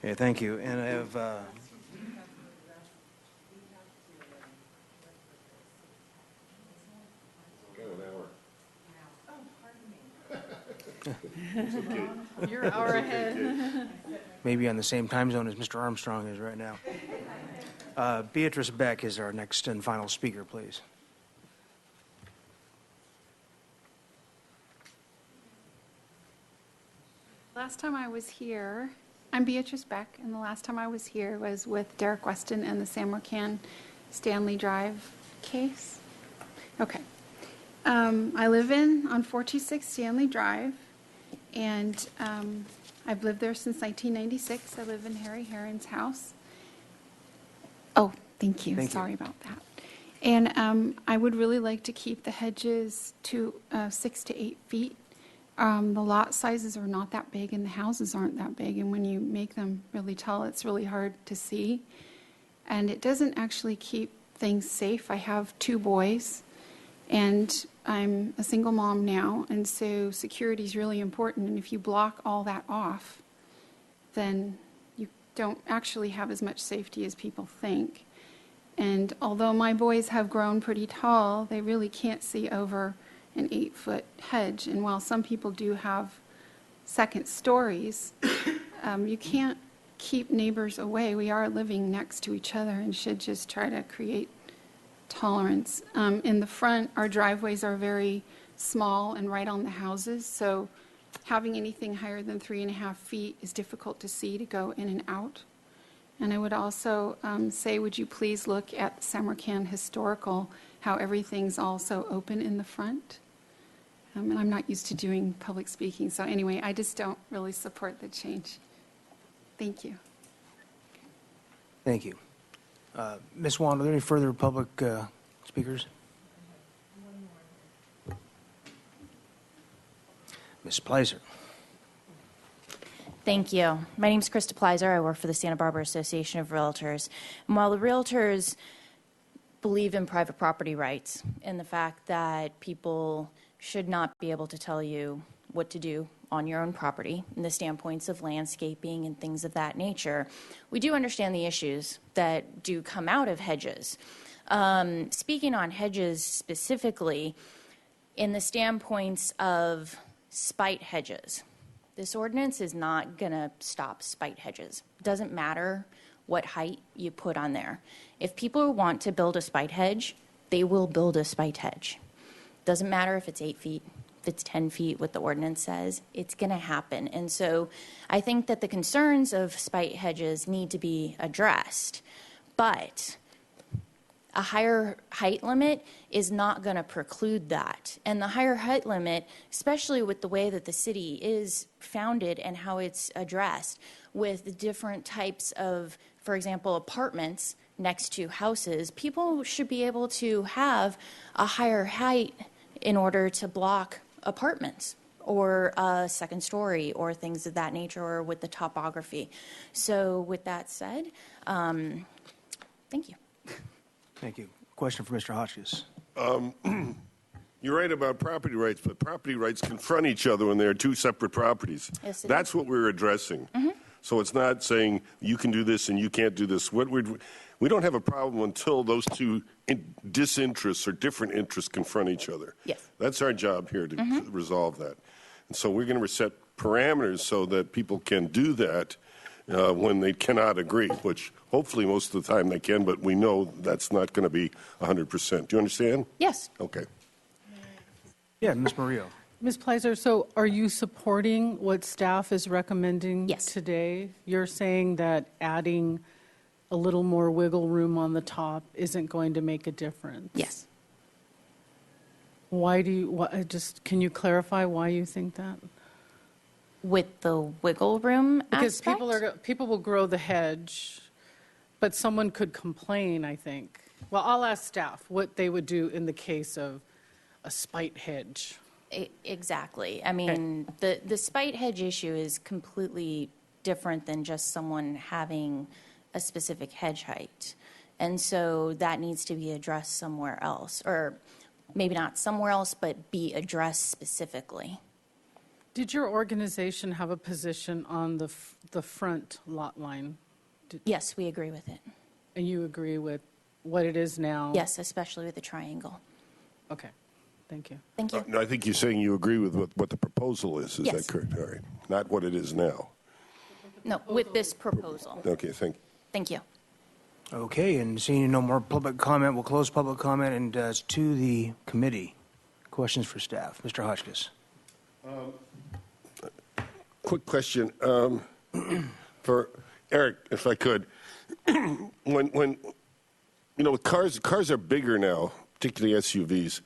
Okay, thank you. And I have... You're an hour ahead. maybe on the same time zone as Mr. Armstrong is right now. Beatrice Beck is our next and final speaker, please. Last time I was here, I'm Beatrice Beck, and the last time I was here was with Derek Weston and the San Joaquin Stanley Drive case. Okay. I live on 426 Stanley Drive, and I've lived there since 1996. I live in Harry Heron's house. Oh, thank you. Sorry about that. And I would really like to keep the hedges to 6 to 8 feet. The lot sizes are not that big, and the houses aren't that big, and when you make them really tall, it's really hard to see. And it doesn't actually keep things safe. I have 2 boys, and I'm a single mom now, and so security is really important. And if you block all that off, then you don't actually have as much safety as people think. And although my boys have grown pretty tall, they really can't see over an 8-foot hedge. And while some people do have second stories, you can't keep neighbors away. We are living next to each other and should just try to create tolerance. In the front, our driveways are very small and right on the houses, so having anything higher than 3.5 feet is difficult to see to go in and out. And I would also say, would you please look at Samarkand Historical, how everything's also open in the front? And I'm not used to doing public speaking, so anyway, I just don't really support the change. Thank you. Thank you. Ms. Wan, are there any further public speakers? Ms. Placer. Thank you. My name is Krista Pleiser. I work for the Santa Barbara Association of Realtors. And while the realtors believe in private property rights and the fact that people should not be able to tell you what to do on your own property in the standpoints of landscaping and things of that nature, we do understand the issues that do come out of hedges. Speaking on hedges specifically, in the standpoints of spite hedges, this ordinance is not going to stop spite hedges. It doesn't matter what height you put on there. If people want to build a spite hedge, they will build a spite hedge. Doesn't matter if it's 8 feet, if it's 10 feet, what the ordinance says, it's going to happen. And so I think that the concerns of spite hedges need to be addressed. But a higher height limit is not going to preclude that. And the higher height limit, especially with the way that the city is founded and how it's addressed with different types of, for example, apartments next to houses, people should be able to have a higher height in order to block apartments or a second story or things of that nature, or with the topography. So with that said, thank you. Thank you. Question for Mr. Hotchkiss. You're right about property rights, but property rights confront each other when they are two separate properties. Yes, it That's what we're addressing. So it's not saying you can do this and you can't do this. We don't have a problem until those two disinterests or different interests confront each other. Yes. That's our job here to resolve that. And so we're going to set parameters so that people can do that when they cannot agree, which hopefully most of the time they can, but we know that's not going to be 100%. Do you understand? Yes. Okay. Yeah, Ms. Murillo. Ms. Pleiser, so are you supporting what staff is recommending today? You're saying that adding a little more wiggle room on the top isn't going to make a difference? Yes. Why do you, can you clarify why you think that? With the wiggle room Because aspect? people will grow the hedge, but someone could complain, I think. Well, I'll ask staff what they would do in the case of a spite hedge. Exactly. I mean, the spite hedge issue is completely different than just someone having a specific hedge height. And so that needs to be addressed somewhere else, or maybe not somewhere else, but be addressed specifically. Did your organization have a position on the front lot line? Yes, we agree with it. And you agree with what it is now? Yes, especially with the triangle. Okay. Thank you. Thank you. No, I think you're saying you agree with what the proposal is. Is Yes. that correct? All right. Not what it is now. No, with this proposal. Okay, Thank you. Okay, and seeing no more public comment, we'll close public comment and to the committee. Questions for staff. Mr. Hotchkiss. Quick question for Eric, if I could. when cars are bigger now, particularly SUVs.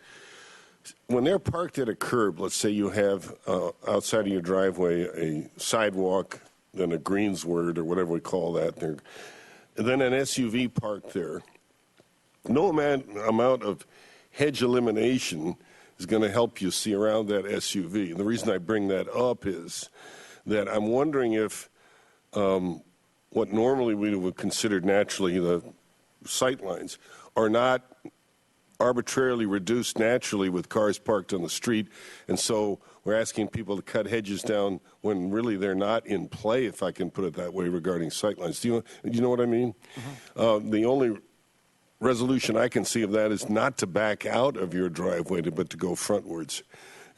When they're parked at a curb, let's say you have outside of your driveway a sidewalk, then a greensward or whatever we call that, and then an SUV parked there. No amount of hedge elimination is going to help you see around that SUV. And the reason I bring that up is that I'm wondering if what normally we would consider naturally the sight lines are not arbitrarily reduced naturally with cars parked on the street, and so we're asking people to cut hedges down when really they're not in play, if I can put it that way, regarding sightlines. Do you know what I mean? The only resolution I can see of that is not to back out of your driveway, but to go frontwards,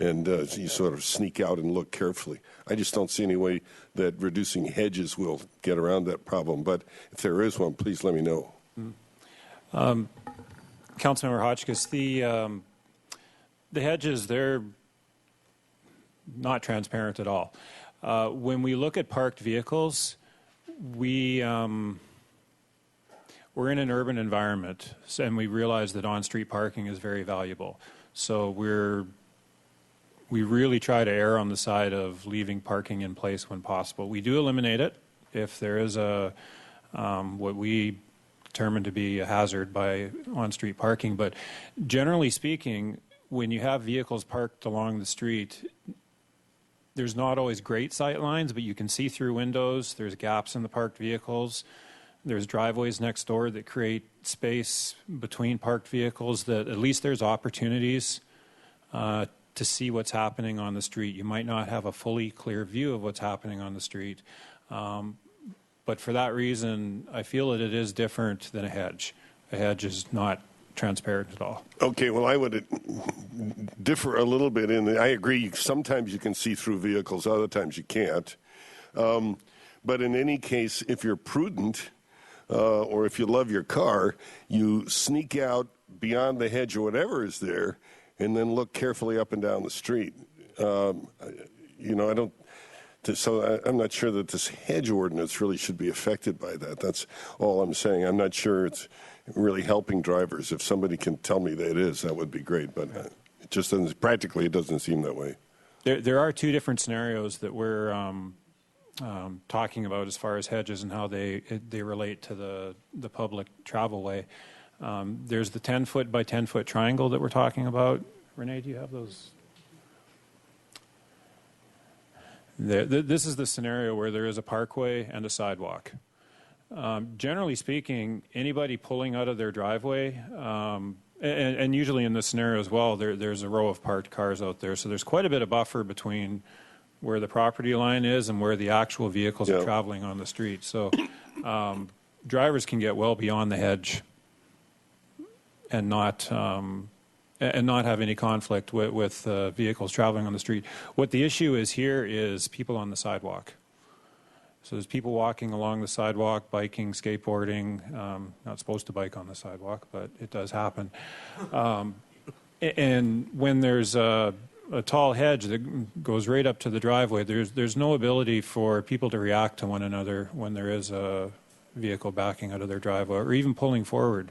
and you sort of sneak out and look carefully. I just don't see any way that reducing hedges will get around that problem, but if there is one, please let me know. Councilmember Hotchkiss, The hedges, they're not transparent at all. When we look at parked vehicles, we're in an urban environment, and we realize that on-street parking is very valuable. So we really try to err on the side of leaving parking in place when possible. We do eliminate it if there is what we determine to be a hazard by on-street parking. But generally speaking, when you have vehicles parked along the street, there's not always great sight lines, but you can see through windows. There's gaps in the parked vehicles. There's driveways next door that create space between parked vehicles that at least there's opportunities to see what's happening on the street. You might not have a fully clear view of what's happening on the street. But for that reason, I feel that it is different than a hedge. A hedge is not transparent at all. Okay, well, I would differ a little bit in that I agree sometimes you can see through vehicles, other times you can't. But in any case, if you're prudent or if you love your car, you sneak out beyond the hedge or whatever is there and then look carefully up and down the street. I'm not sure that this hedge ordinance really should be affected by that. That's all I'm saying. I'm not sure it's really helping drivers. If somebody can tell me that it is, that would be great. But it just doesn't, practically, it doesn't seem that way. There are two different scenarios that we're talking about as far as hedges and how they relate to the public travel way. There's the 10-foot by 10-foot triangle that we're talking about. Renee, do you have those? This is the scenario where there is a parkway and a sidewalk. Generally speaking, anybody pulling out of their driveway, and usually in this scenario as well, there's a row of parked cars out there. So there's quite a bit of buffer between where the property line is and where the actual vehicles are traveling on the street. So drivers can get well beyond the hedge and not have any conflict with vehicles traveling on the street. What the issue is here is people on the sidewalk. So there's people walking along the sidewalk, biking, skateboarding. Not supposed to bike on the sidewalk, but it does happen. And when there's a tall hedge that goes right up to the driveway, there's no ability for people to react to one another when there is a vehicle backing out of their driveway or even pulling forward.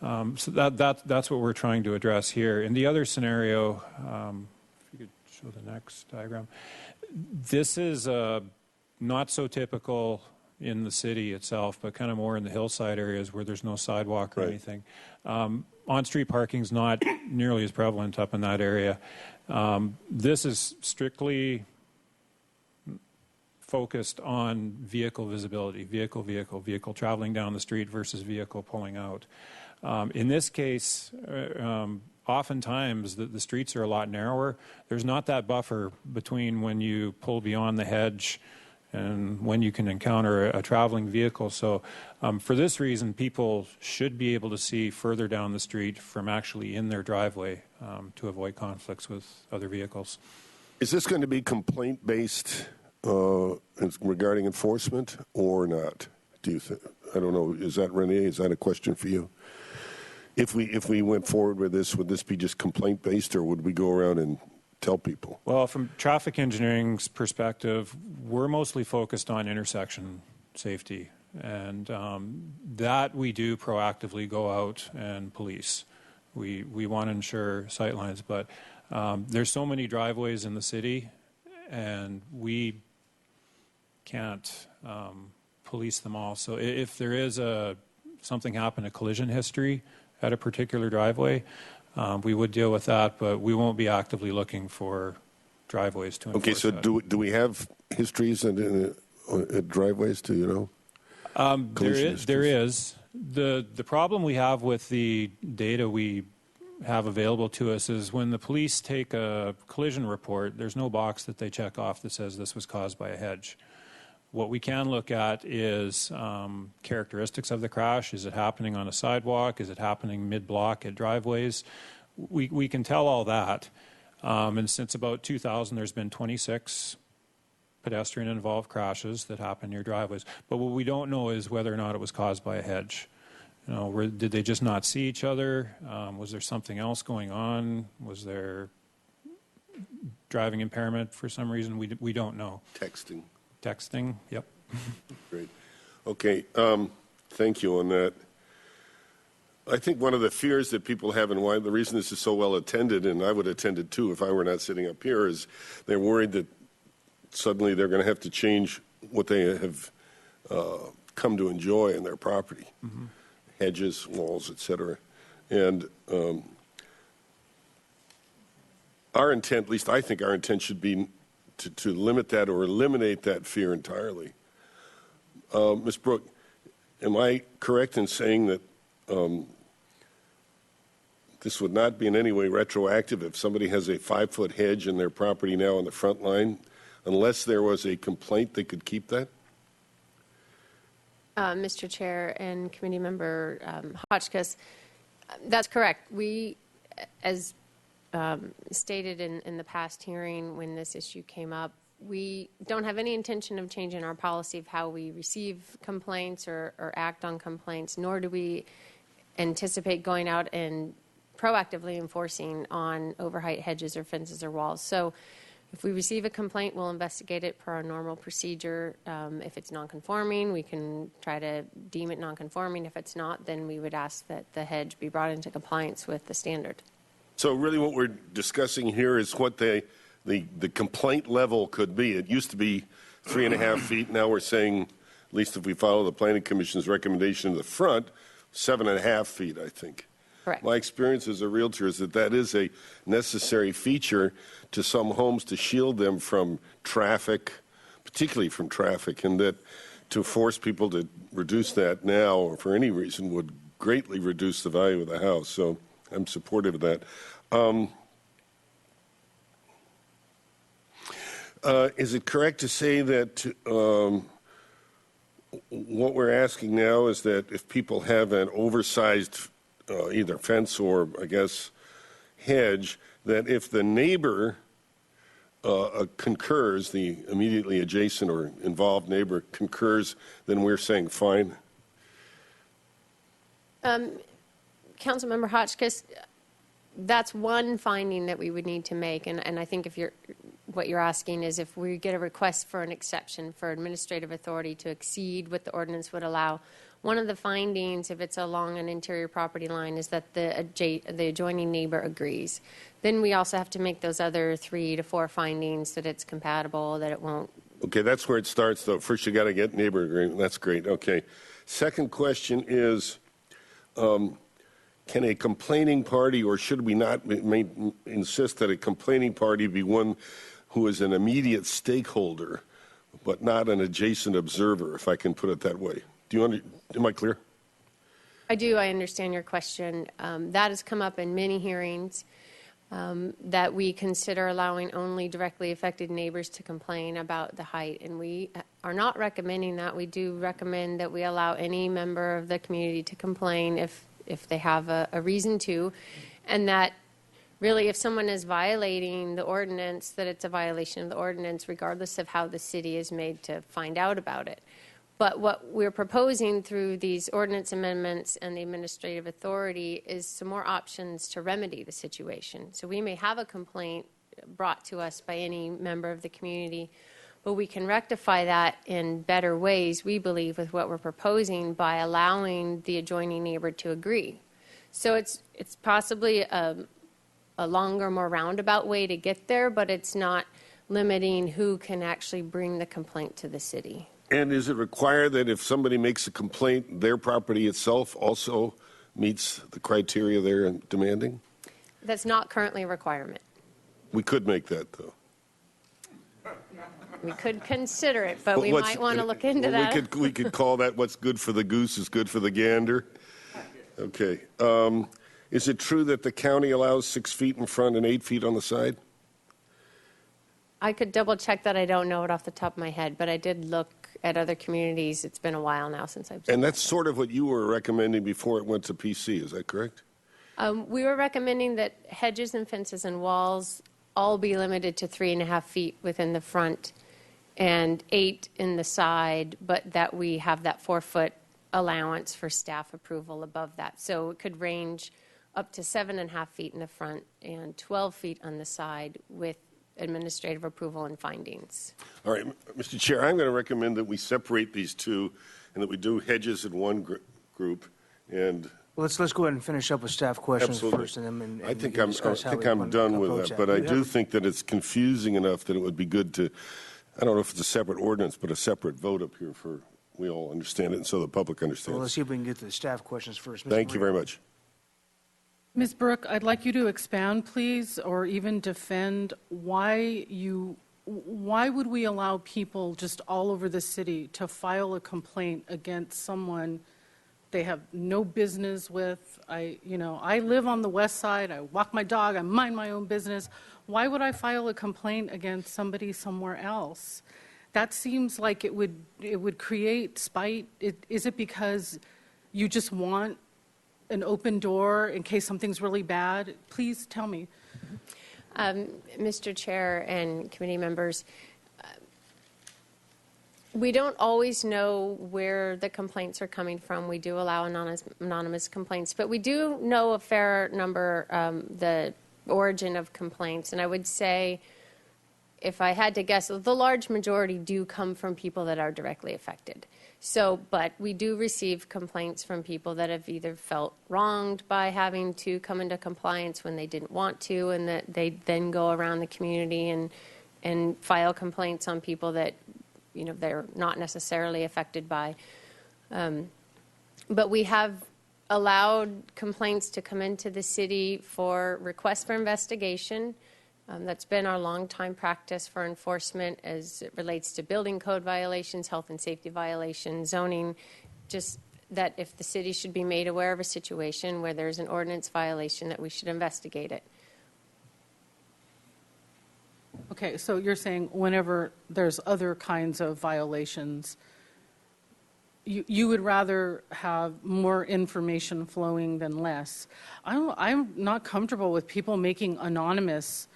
So that's what we're trying to address here. In the other scenario, if you could show the next diagram, this is not so typical in the city itself, but kind of more in the hillside areas where there's no sidewalk or anything. On-street parking is not nearly as prevalent up in that area. This is strictly focused on vehicle visibility, vehicle traveling down the street versus vehicle pulling out. In this case, oftentimes the streets are a lot narrower. There's not that buffer between when you pull beyond the hedge and when you can encounter a traveling vehicle. So for this reason, people should be able to see further down the street from actually in their driveway to avoid conflicts with other vehicles. Is this going to be complaint-based regarding enforcement or not? Do you think? I don't know. Is that, Renee, is that a question for you? If we went forward with this, would this be just complaint-based, or would we go around and tell people? Well, from traffic engineering's perspective, we're mostly focused on intersection safety, and that we do proactively go out and police. We want to ensure sightlines, but there's so many driveways in the city, and we can't police them all. So if there is something happen, a collision history at a particular driveway, we would deal with that, but we won't be actively looking for driveways to enforce. Okay, so that. do we have histories at driveways? Do you know? There is. The problem we have with the data we have available to us is when the police take a collision report, there's no box that they check off that says this was caused by a hedge. What we can look at is characteristics of the crash. Is it happening on a sidewalk? Is it happening mid-block at driveways? We can tell all that. And since about 2000, there's been 26 pedestrian-involved crashes that happen near driveways. But what we don't know is whether or not it was caused by a hedge. You know, did they just not see each other? Was there something else going on? Was there driving impairment for some reason? We don't know. Texting. Texting, yep. Great. Okay, thank you on that. I think one of the fears that people have, and why the reason this is so well attended, and I would attend it too if I were not sitting up here, is they're worried that suddenly they're going to have to change what they have come to enjoy in their property. Mm-hmm. Hedges, walls, et cetera. And our intent, at least I think our intent should be to limit that or eliminate that fear entirely. Ms. Brooke, am I correct in saying that this would not be in any way retroactive if somebody has a 5-foot hedge in their property now on the front line? Unless there was a complaint, they could keep that? Mr. Chair and Committee Member Hotchkiss, that's correct. We, as stated in the past hearing when this issue came up, we don't have any intention of changing our policy of how we receive complaints or act on complaints, nor do we anticipate going out and proactively enforcing on overheight hedges or fences or walls. So if we receive a complaint, we'll investigate it per our normal procedure. If it's nonconforming, we can try to deem it nonconforming. If it's not, then we would ask that the hedge be brought into compliance with the standard. So really what we're discussing here is what the complaint level could be. It used to be 3.5 feet. Now we're saying, at least if we follow the Planning Commission's recommendation to the front, 7.5 feet, I think. Correct. My experience as a realtor is that is a necessary feature to some homes to shield them from traffic, particularly from traffic, and that to force people to reduce that now or for any reason would greatly reduce the value of the house. So I'm supportive of that. Is it correct to say that what we're asking now is that if people have an oversized either fence or, I guess, hedge, that if the neighbor concurs, the immediately adjacent or involved neighbor concurs, then we're saying fine? Councilmember Hotchkiss, that's one finding that we would need to make, and I think what you're asking is if we get a request for an exception for administrative authority to exceed what the ordinance would allow. One of the findings, if it's along an interior property line, is that the adjoining neighbor agrees. Then we also have to make those other 3 to 4 findings that it's compatible, that it won't. Okay, that's where it starts, though. First, you got to get neighbor agreement. That's great. Okay. Second question is, can a complaining party, or should we not insist that a complaining party be one who is an immediate stakeholder, but not an adjacent observer, if I can put it that way? Am I clear? I do. I understand your question. That has come up in many hearings, that we consider allowing only directly affected neighbors to complain about the height. And we are not recommending that. We do recommend that we allow any member of the community to complain if they have a reason to. And that really if someone is violating the ordinance, that it's a violation of the ordinance regardless of how the city is made to find out about it. But what we're proposing through these ordinance amendments and the administrative authority is some more options to remedy the situation. So we may have a complaint brought to us by any member of the community, but we can rectify that in better ways, we believe, with what we're proposing by allowing the adjoining neighbor to agree. So it's possibly a longer, more roundabout way to get there, but it's not limiting who can actually bring the complaint to the city. And is it required that if somebody makes a complaint, their property itself also meets the criteria they're demanding? That's not currently a requirement. We could make that, though. We could consider it, but we might want to look into that. We could call that what's good for the goose is good for the gander. Okay. Is it true that the county allows 6 feet in front and 8 feet on the side? I could double check that. I don't know it off the top of my head, but I did look at other communities. It's been a while now since I've seen. And that's sort of what you were recommending before it went to PC, is that correct? We were recommending that hedges and fences and walls all be limited to 3.5 feet within the front and 8 in the side, but that we have that 4-foot allowance for staff approval above that. So it could range up to 7.5 feet in the front and 12 feet on the side with administrative approval and findings. All right, Mr. Chair, I'm going to recommend that we separate these two and that we do hedges in one group and. Well, let's go ahead and finish up with staff questions Absolutely. first, and then I think I'm done with that, but I do think that it's confusing enough that it would be good to, I don't know if it's a separate ordinance, but a separate vote up here for we all understand it and so the public understands. Well, let's see if we can get to the staff questions first. Thank you very much. Ms. Brooke, I'd like you to expand, please, or even defend why would we allow people just all over the city to file a complaint against someone they have no business with? I live on the west side. I walk my dog. I mind my own business. Why would I file a complaint against somebody somewhere else? That seems like it would create spite. Is it because you just want an open door in case something's really bad? Please tell me. Mr. Chair and committee members, we don't always know where the complaints are coming from. We do allow anonymous complaints, but we do know a fair number, the origin of complaints. And I would say, if I had to guess, the large majority do come from people that are directly affected. So, but we do receive complaints from people that have either felt wronged by having to come into compliance when they didn't want to, and that they then go around the community and file complaints on people that they're not necessarily affected by. But we have allowed complaints to come into the city for requests for investigation. That's been our longtime practice for enforcement as it relates to building code violations, health and safety violations, zoning, just that if the city should be made aware of a situation where there's an ordinance violation, that we should investigate it. Okay, so you're saying whenever there's other kinds of violations, you would rather have more information flowing than less. I'm not comfortable with people making anonymous.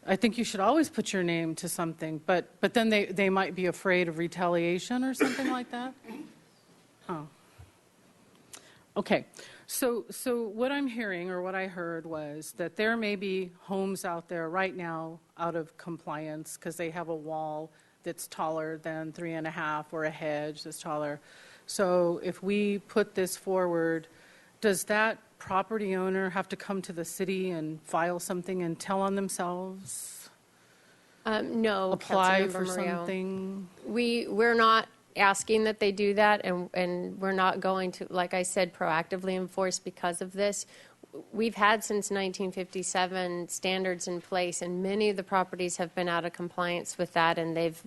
I think you should always put your name to something, but then they might be afraid of retaliation or something like that? Huh. Okay, so what I'm hearing, or what I heard, was that there may be homes out there right now out of compliance because they have a wall that's taller than 3.5 or a hedge that's taller. So if we put this forward, does that property owner have to come to the city and file something and tell on themselves? No, apply for Councilmember Murillo. something? We're not asking that they do that, and we're not going to, like I said, proactively enforce because of this. We've had since 1957 standards in place, and many of the properties have been out of compliance with that, and they've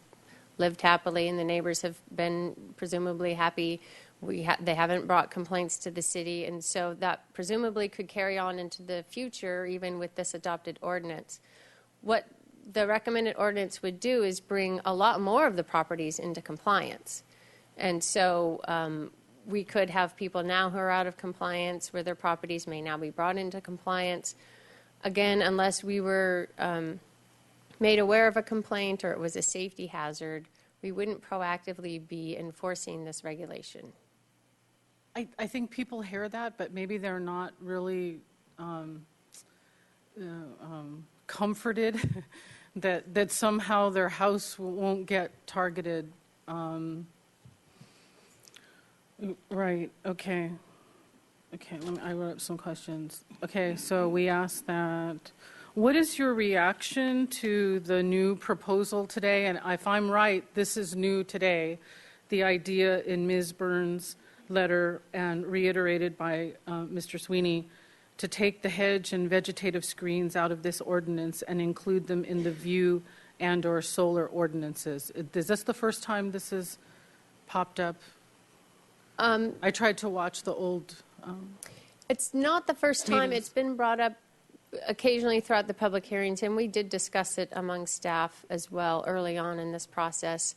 lived happily, and the neighbors have been presumably happy. They haven't brought complaints to the city, and so that presumably could carry on into the future, even with this adopted ordinance. What the recommended ordinance would do is bring a lot more of the properties into compliance. And so we could have people now who are out of compliance where their properties may now be brought into compliance. Again, unless we were made aware of a complaint or it was a safety hazard, we wouldn't proactively be enforcing this regulation. I think people hear that, but maybe they're not really comforted that somehow their house won't get targeted. Right, okay. Okay, I wrote up some questions. Okay, so we asked that. What is your reaction to the new proposal today? And if I'm right, this is new today, the idea in Ms. Burns' letter and reiterated by Mr. Sweeney to take the hedge and vegetative screens out of this ordinance and include them in the view and or solar ordinances. Is this the first time this has popped up? I tried to watch the old... It's not the first time. meetings. It's been brought up occasionally throughout the public hearings, and we did discuss it among staff as well early on in this process.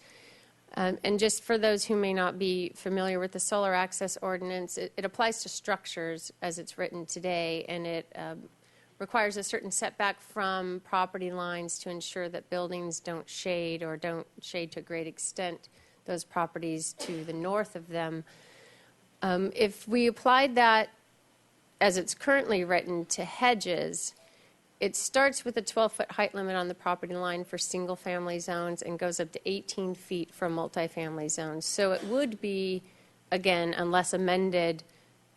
And just for those who may not be familiar with the solar access ordinance, it applies to structures as it's written today, and it requires a certain setback from property lines to ensure that buildings don't shade or don't shade to a great extent those properties to the north of them. If we applied that as it's currently written to hedges, it starts with a 12-foot height limit on the property line for single-family zones and goes up to 18 feet for multifamily zones. So it would be, again, unless amended,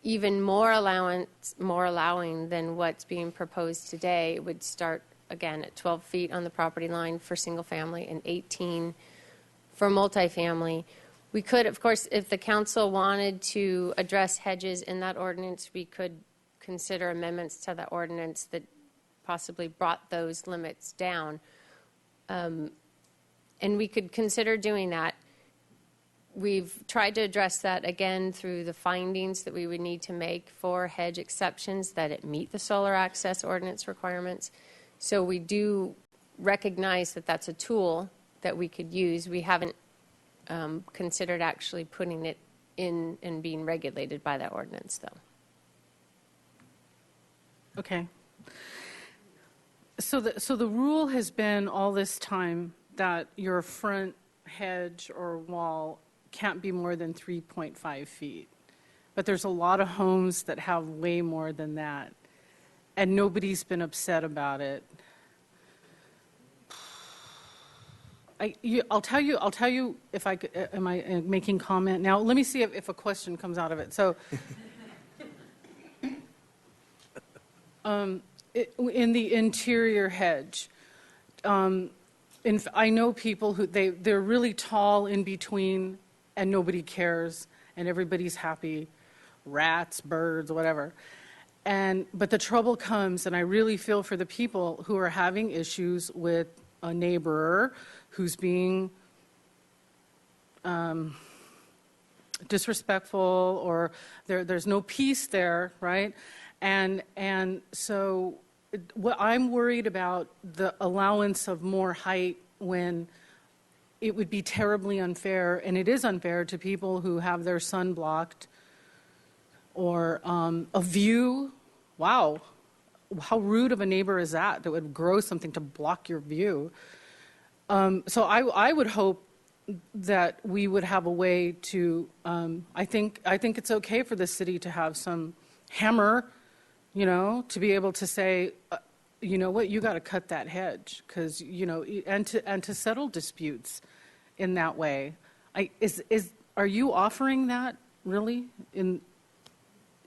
even more allowing than what's being proposed today. It would start, again, at 12 feet on the property line for single-family and 18 for multifamily. We could, of course, if the council wanted to address hedges in that ordinance, we could consider amendments to that ordinance that possibly brought those limits down. And we could consider doing that. We've tried to address that again through the findings that we would need to make for hedge exceptions, that it meet the solar access ordinance requirements. So we do recognize that that's a tool that we could use. We haven't considered actually putting it in and being regulated by that ordinance, though. Okay. So the rule has been all this time that your front hedge or wall can't be more than 3.5 feet. But there's a lot of homes that have way more than that, and nobody's been upset about it. I'll tell you if I could, am I making comment now? Let me see if a question comes out of it. So, in the interior hedge, I know people who they're really tall in between, and nobody cares, and everybody's happy, rats, birds, whatever. But the trouble comes, and I really feel for the people who are having issues with a neighbor who's being disrespectful, or there's no peace there, right? And so what I'm worried about the allowance of more height when it would be terribly unfair, and it is unfair to people who have their sun blocked, or a view. Wow, how rude of a neighbor is that would grow something to block your view? So I would hope that we would have a way to, I think it's okay for the city to have some hammer, to be able to say, you know what, you got to cut that hedge, because, and to settle disputes in that way. Are you offering that really in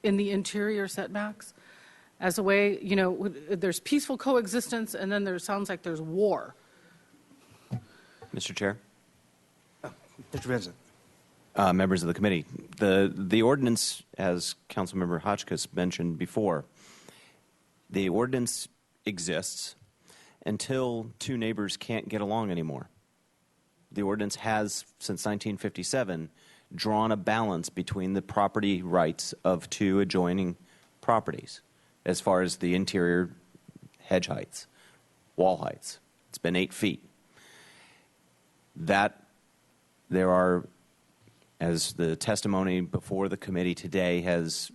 the interior setbacks as a way, there's peaceful coexistence, and then there sounds like there's war. Mr. Chair? Mr. Vincent. Members of the committee, the ordinance, as Councilmember Hotchkiss mentioned before, the ordinance exists until two neighbors can't get along anymore. The ordinance has, since 1957, drawn a balance between the property rights of two adjoining properties as far as the interior hedge heights, wall heights. It's been 8 feet. That there are, as the testimony before the committee today has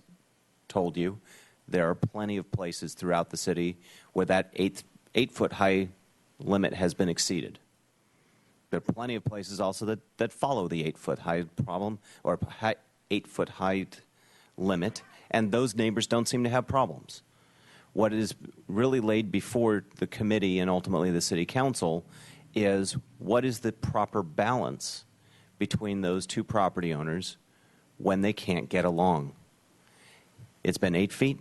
told you, there are plenty of places throughout the city where that 8-foot high limit has been exceeded. There are plenty of places also that follow the 8-foot high problem, or 8-foot height limit, and those neighbors don't seem to have problems. What is really laid before the committee and ultimately the city council is what is the proper balance between those two property owners when they can't get along. It's been 8 feet.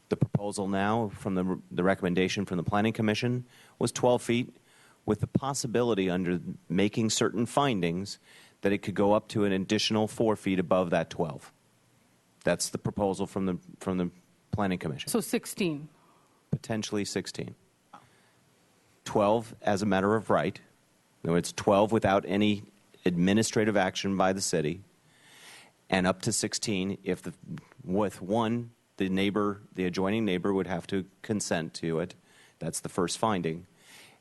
The proposal now from the recommendation from the Planning Commission was 12 feet, with the possibility, under making certain findings, that it could go up to an additional 4 feet above that 12. That's the proposal from the Planning Commission. So 16. Potentially 16. 12 as a matter of right. No, it's 12 without any administrative action by the city, and up to 16 if with one, the adjoining neighbor would have to consent to it. That's the first finding.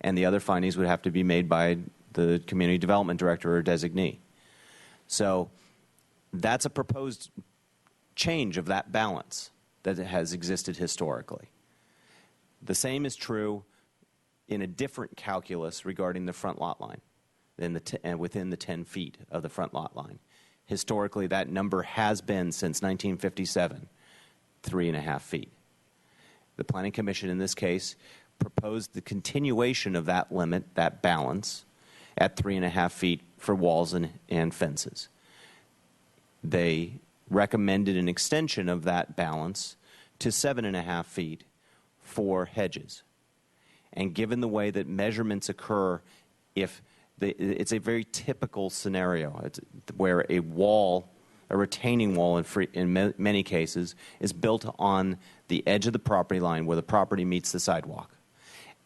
And the other findings would have to be made by the community development director or designee. So that's a proposed change of that balance that has existed historically. The same is true in a different calculus regarding the front lot line and within the 10 feet of the front lot line. Historically, that number has been, since 1957, 3.5 feet. The Planning Commission, in this case, proposed the continuation of that limit, that balance, at 3.5 feet for walls and fences. They recommended an extension of that balance to 7.5 feet for hedges. And given the way that measurements occur, it's a very typical scenario. It's where a wall, a retaining wall in many cases, is built on the edge of the property line where the property meets the sidewalk.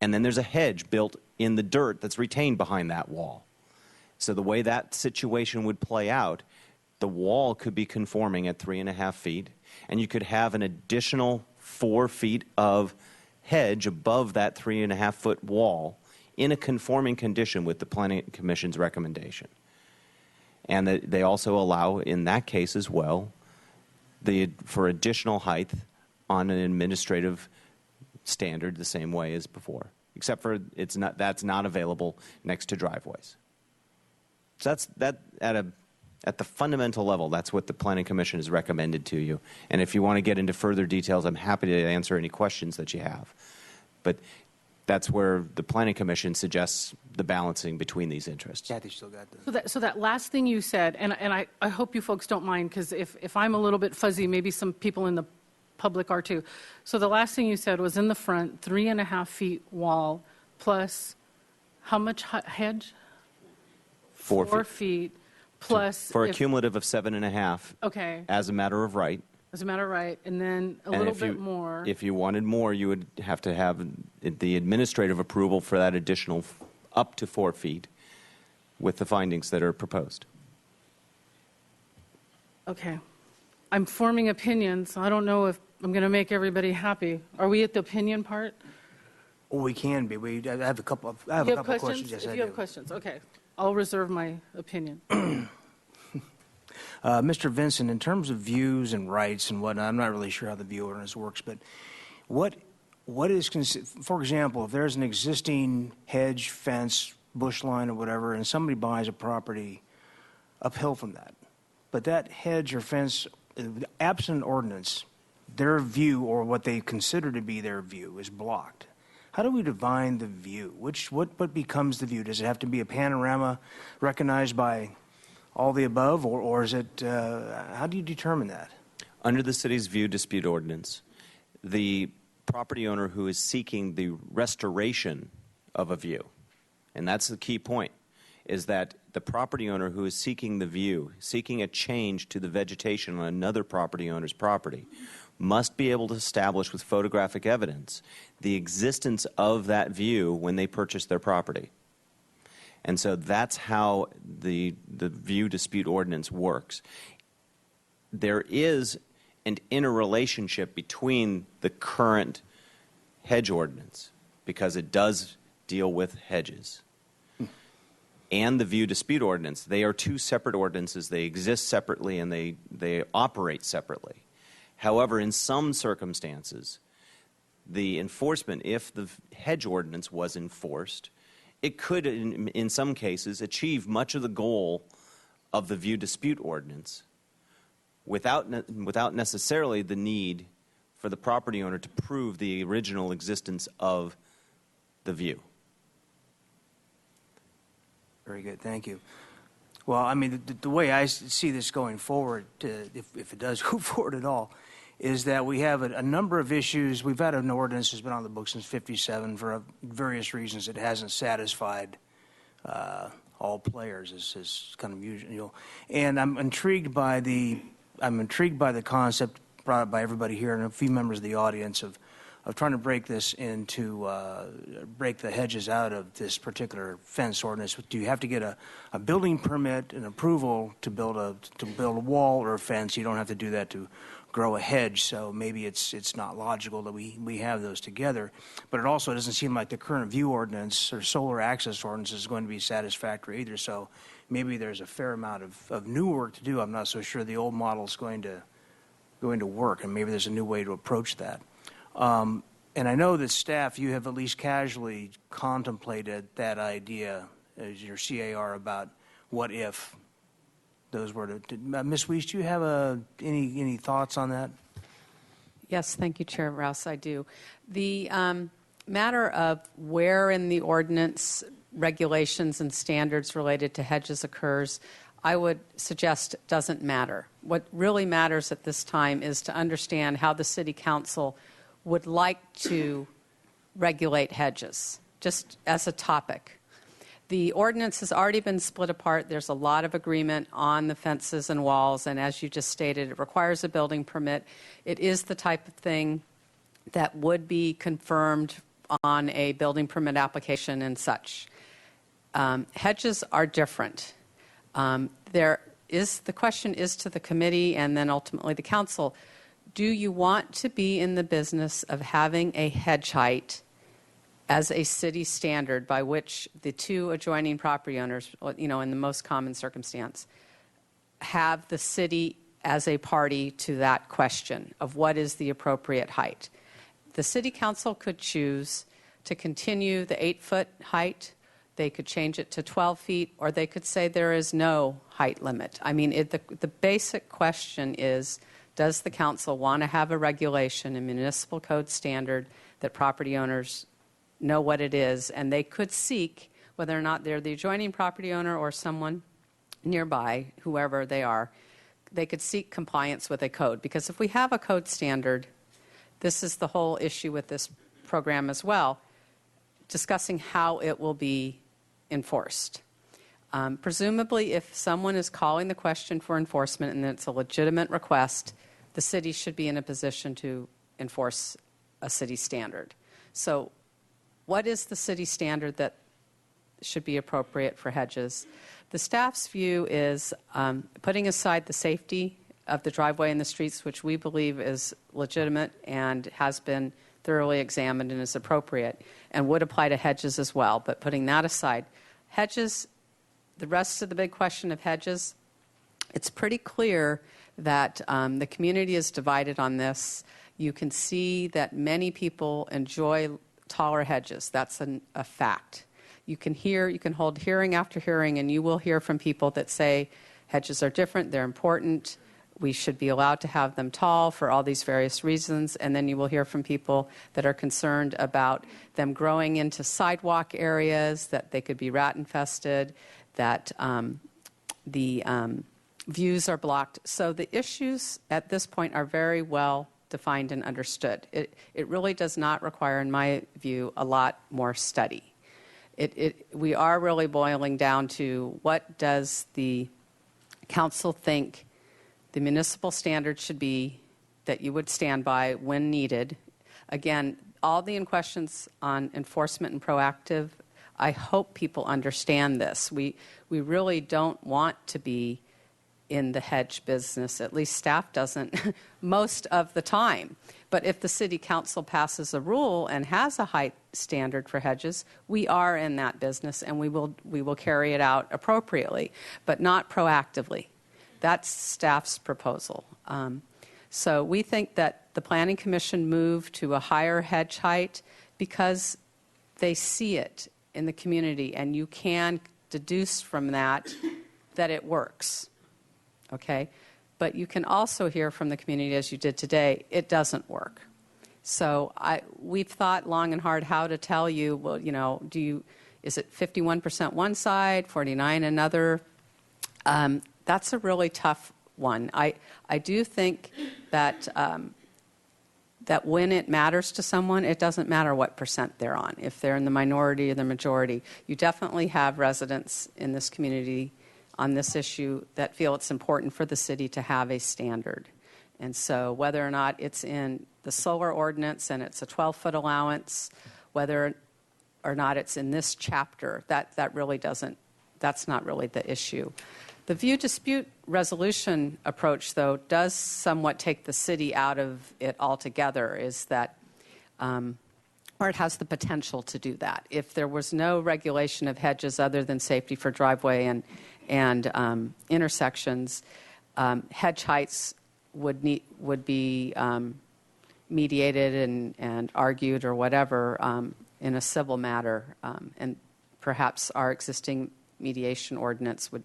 And then there's a hedge built in the dirt that's retained behind that wall. So the way that situation would play out, the wall could be conforming at 3.5 feet, and you could have an additional 4 feet of hedge above that 3.5 foot wall in a conforming condition with the Planning Commission's recommendation. And they also allow, in that case as well, for additional height on an administrative standard the same way as before, except for that's not available next to driveways. So that's at the fundamental level, that's what the Planning Commission has recommended to you. And if you want to get into further details, I'm happy to answer any questions that you have. But that's where the Planning Commission suggests the balancing between these interests. Kathy still got this. So that last thing you said, and I hope you folks don't mind, because if I'm a little bit fuzzy, maybe some people in the public are too. So the last thing you said was in the front, 3.5 feet wall plus how much hedge? 4 feet plus. For a cumulative of 7.5. Okay. As a matter of right. As a matter of right, and then a little bit more. If you wanted more, you would have to have the administrative approval for that additional up to 4 feet with the findings that are proposed. Okay. I'm forming opinions. I don't know if I'm going to make everybody happy. Are we at the opinion part? Well, we can be. I have a couple of You have questions. Yes, if I you have do. questions, okay. I'll reserve my opinion. Mr. Vincent, in terms of views and rights and whatnot, I'm not really sure how the view ordinance works, but what is, for example, if there's an existing hedge, fence, bush line or whatever, and somebody buys a property uphill from that, but that hedge or fence, absent ordinance, their view or what they consider to be their view is blocked. How do we define the view? What becomes the view? Does it have to be a panorama recognized by all the above, or is it, how do you determine that? Under the city's view dispute ordinance, the property owner who is seeking the restoration of a view, and that's the key point, is that the property owner who is seeking the view, seeking a change to the vegetation on another property owner's property, must be able to establish with photographic evidence the existence of that view when they purchase their property. And so that's how the view dispute ordinance works. There is an interrelationship between the current hedge ordinance, because it does deal with hedges, and the view dispute ordinance. They are two separate ordinances. They exist separately and they operate separately. However, in some circumstances, the enforcement, if the hedge ordinance was enforced, it could, in some cases, achieve much of the goal of the view dispute ordinance without necessarily the need for the property owner to prove the original existence of the view. Very good, thank you. Well, I mean, the way I see this going forward, if it does go forward at all, is that we have a number of issues. We've had an ordinance that's been on the books since '57 for various reasons. It hasn't satisfied all players, is kind of usual. And I'm intrigued by the concept brought up by everybody here and a few members of the audience of trying to break this into break the hedges out of this particular fence ordinance. Do you have to get a building permit and approval to build a wall or a fence? You don't have to do that to grow a hedge, so maybe it's not logical that we have those together. But it also doesn't seem like the current view ordinance or solar access ordinance is going to be satisfactory either. So maybe there's a fair amount of new work to do. I'm not so sure the old model is going to work, and maybe there's a new way to approach that. And I know that staff, you have at least casually contemplated that idea as your CAR about what if those were to. Ms. Weiss, do you have any thoughts on that? Yes, thank you, Chair Rouse. I do. The matter of where in the ordinance regulations and standards related to hedges occurs, I would suggest doesn't matter. What really matters at this time is to understand how the City Council would like to regulate hedges, just as a topic. The ordinance has already been split apart. There's a lot of agreement on the fences and walls, and as you just stated, it requires a building permit. It is the type of thing that would be confirmed on a building permit application and such. Hedges are different. The question is to the committee and then ultimately the council, do you want to be in the business of having a hedge height as a city standard by which the two adjoining property owners, in the most common circumstance, have the city as a party to that question of what is the appropriate height? The City Council could choose to continue the 8-foot height. They could change it to 12 feet, or they could say there is no height limit. I mean, the basic question is, does the council want to have a regulation, a municipal code standard that property owners know what it is, and they could seek, whether or not they're the adjoining property owner or someone nearby, whoever they are, they could seek compliance with a code. Because if we have a code standard, this is the whole issue with this program as well, discussing how it will be enforced. Presumably, if someone is calling the question for enforcement and it's a legitimate request, the city should be in a position to enforce a city standard. So what is the city standard that should be appropriate for hedges? The staff's view is putting aside the safety of the driveway and the streets, which we believe is legitimate and has been thoroughly examined and is appropriate, and would apply to hedges as well. But putting that aside, hedges, the rest of the big question of hedges, it's pretty clear that the community is divided on this. You can see that many people enjoy taller hedges. That's a fact. You can hold hearing after hearing, and you will hear from people that say hedges are different, they're important, we should be allowed to have them tall for all these various reasons. And then you will hear from people that are concerned about them growing into sidewalk areas, that they could be rat infested, that the views are blocked. So the issues at this point are very well defined and understood. It really does not require, in my view, a lot more study. We are really boiling down to what does the council think the municipal standard should be that you would stand by when needed. Again, all the questions on enforcement and proactive, I hope people understand this. We really don't want to be in the hedge business, at least staff doesn't, most of the time. But if the City Council passes a rule and has a height standard for hedges, we are in that business and we will carry it out appropriately, but not proactively. That's staff's proposal. So we think that the Planning Commission moved to a higher hedge height because they see it in the community, and you can deduce from that that it works. Okay? But you can also hear from the community, as you did today, it doesn't work. So we've thought long and hard how to tell you, well, is it 51% one side, 49% another? That's a really tough one. I do think that that when it matters to someone, it doesn't matter what percent they're on. If they're in the minority or the majority, you definitely have residents in this community on this issue that feel it's important for the city to have a standard. And so whether or not it's in the solar ordinance and it's a 12-foot allowance, whether or not it's in this chapter, that really doesn't, that's not really the issue. The view dispute resolution approach, though, does somewhat take the city out of it altogether, is that, or it has the potential to do that. If there was no regulation of hedges other than safety for driveway and intersections, hedge heights would be mediated and argued or whatever in a civil matter, and perhaps our existing mediation ordinance would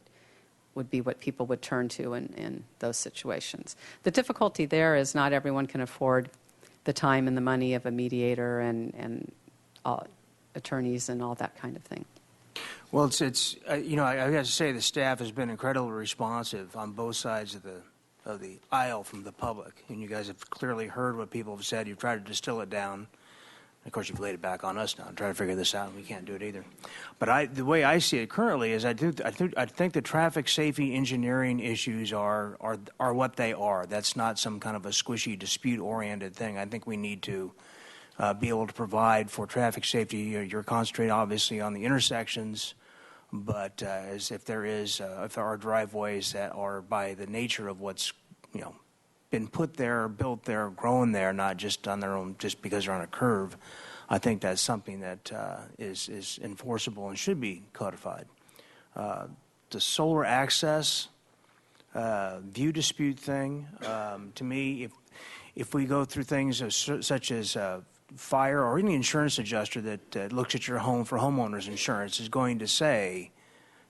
would be what people would turn to in those situations. The difficulty there is not everyone can afford the time and the money of a mediator and attorneys and all that kind of thing. Well, it's you know, I got to say the staff has been incredibly responsive on both sides of the aisle from the public, and you guys have clearly heard what people have said. You've tried to distill it down. Of course, you've laid it back on us now and try to figure this out, and we can't do it either. But the way I see it currently is I think the traffic safety engineering issues are what they are. That's not some kind of a squishy dispute-oriented thing. I think we need to be able to provide for traffic safety. You're concentrating obviously on the intersections, but as if there are driveways that are by the nature of what's been put there, built there, grown there, not just on their own, just because they're on a curve, I think that's something that is enforceable and should be codified. The solar access view dispute thing, to me, if we go through things such as fire or any insurance adjuster that looks at your home for homeowners insurance is going to say,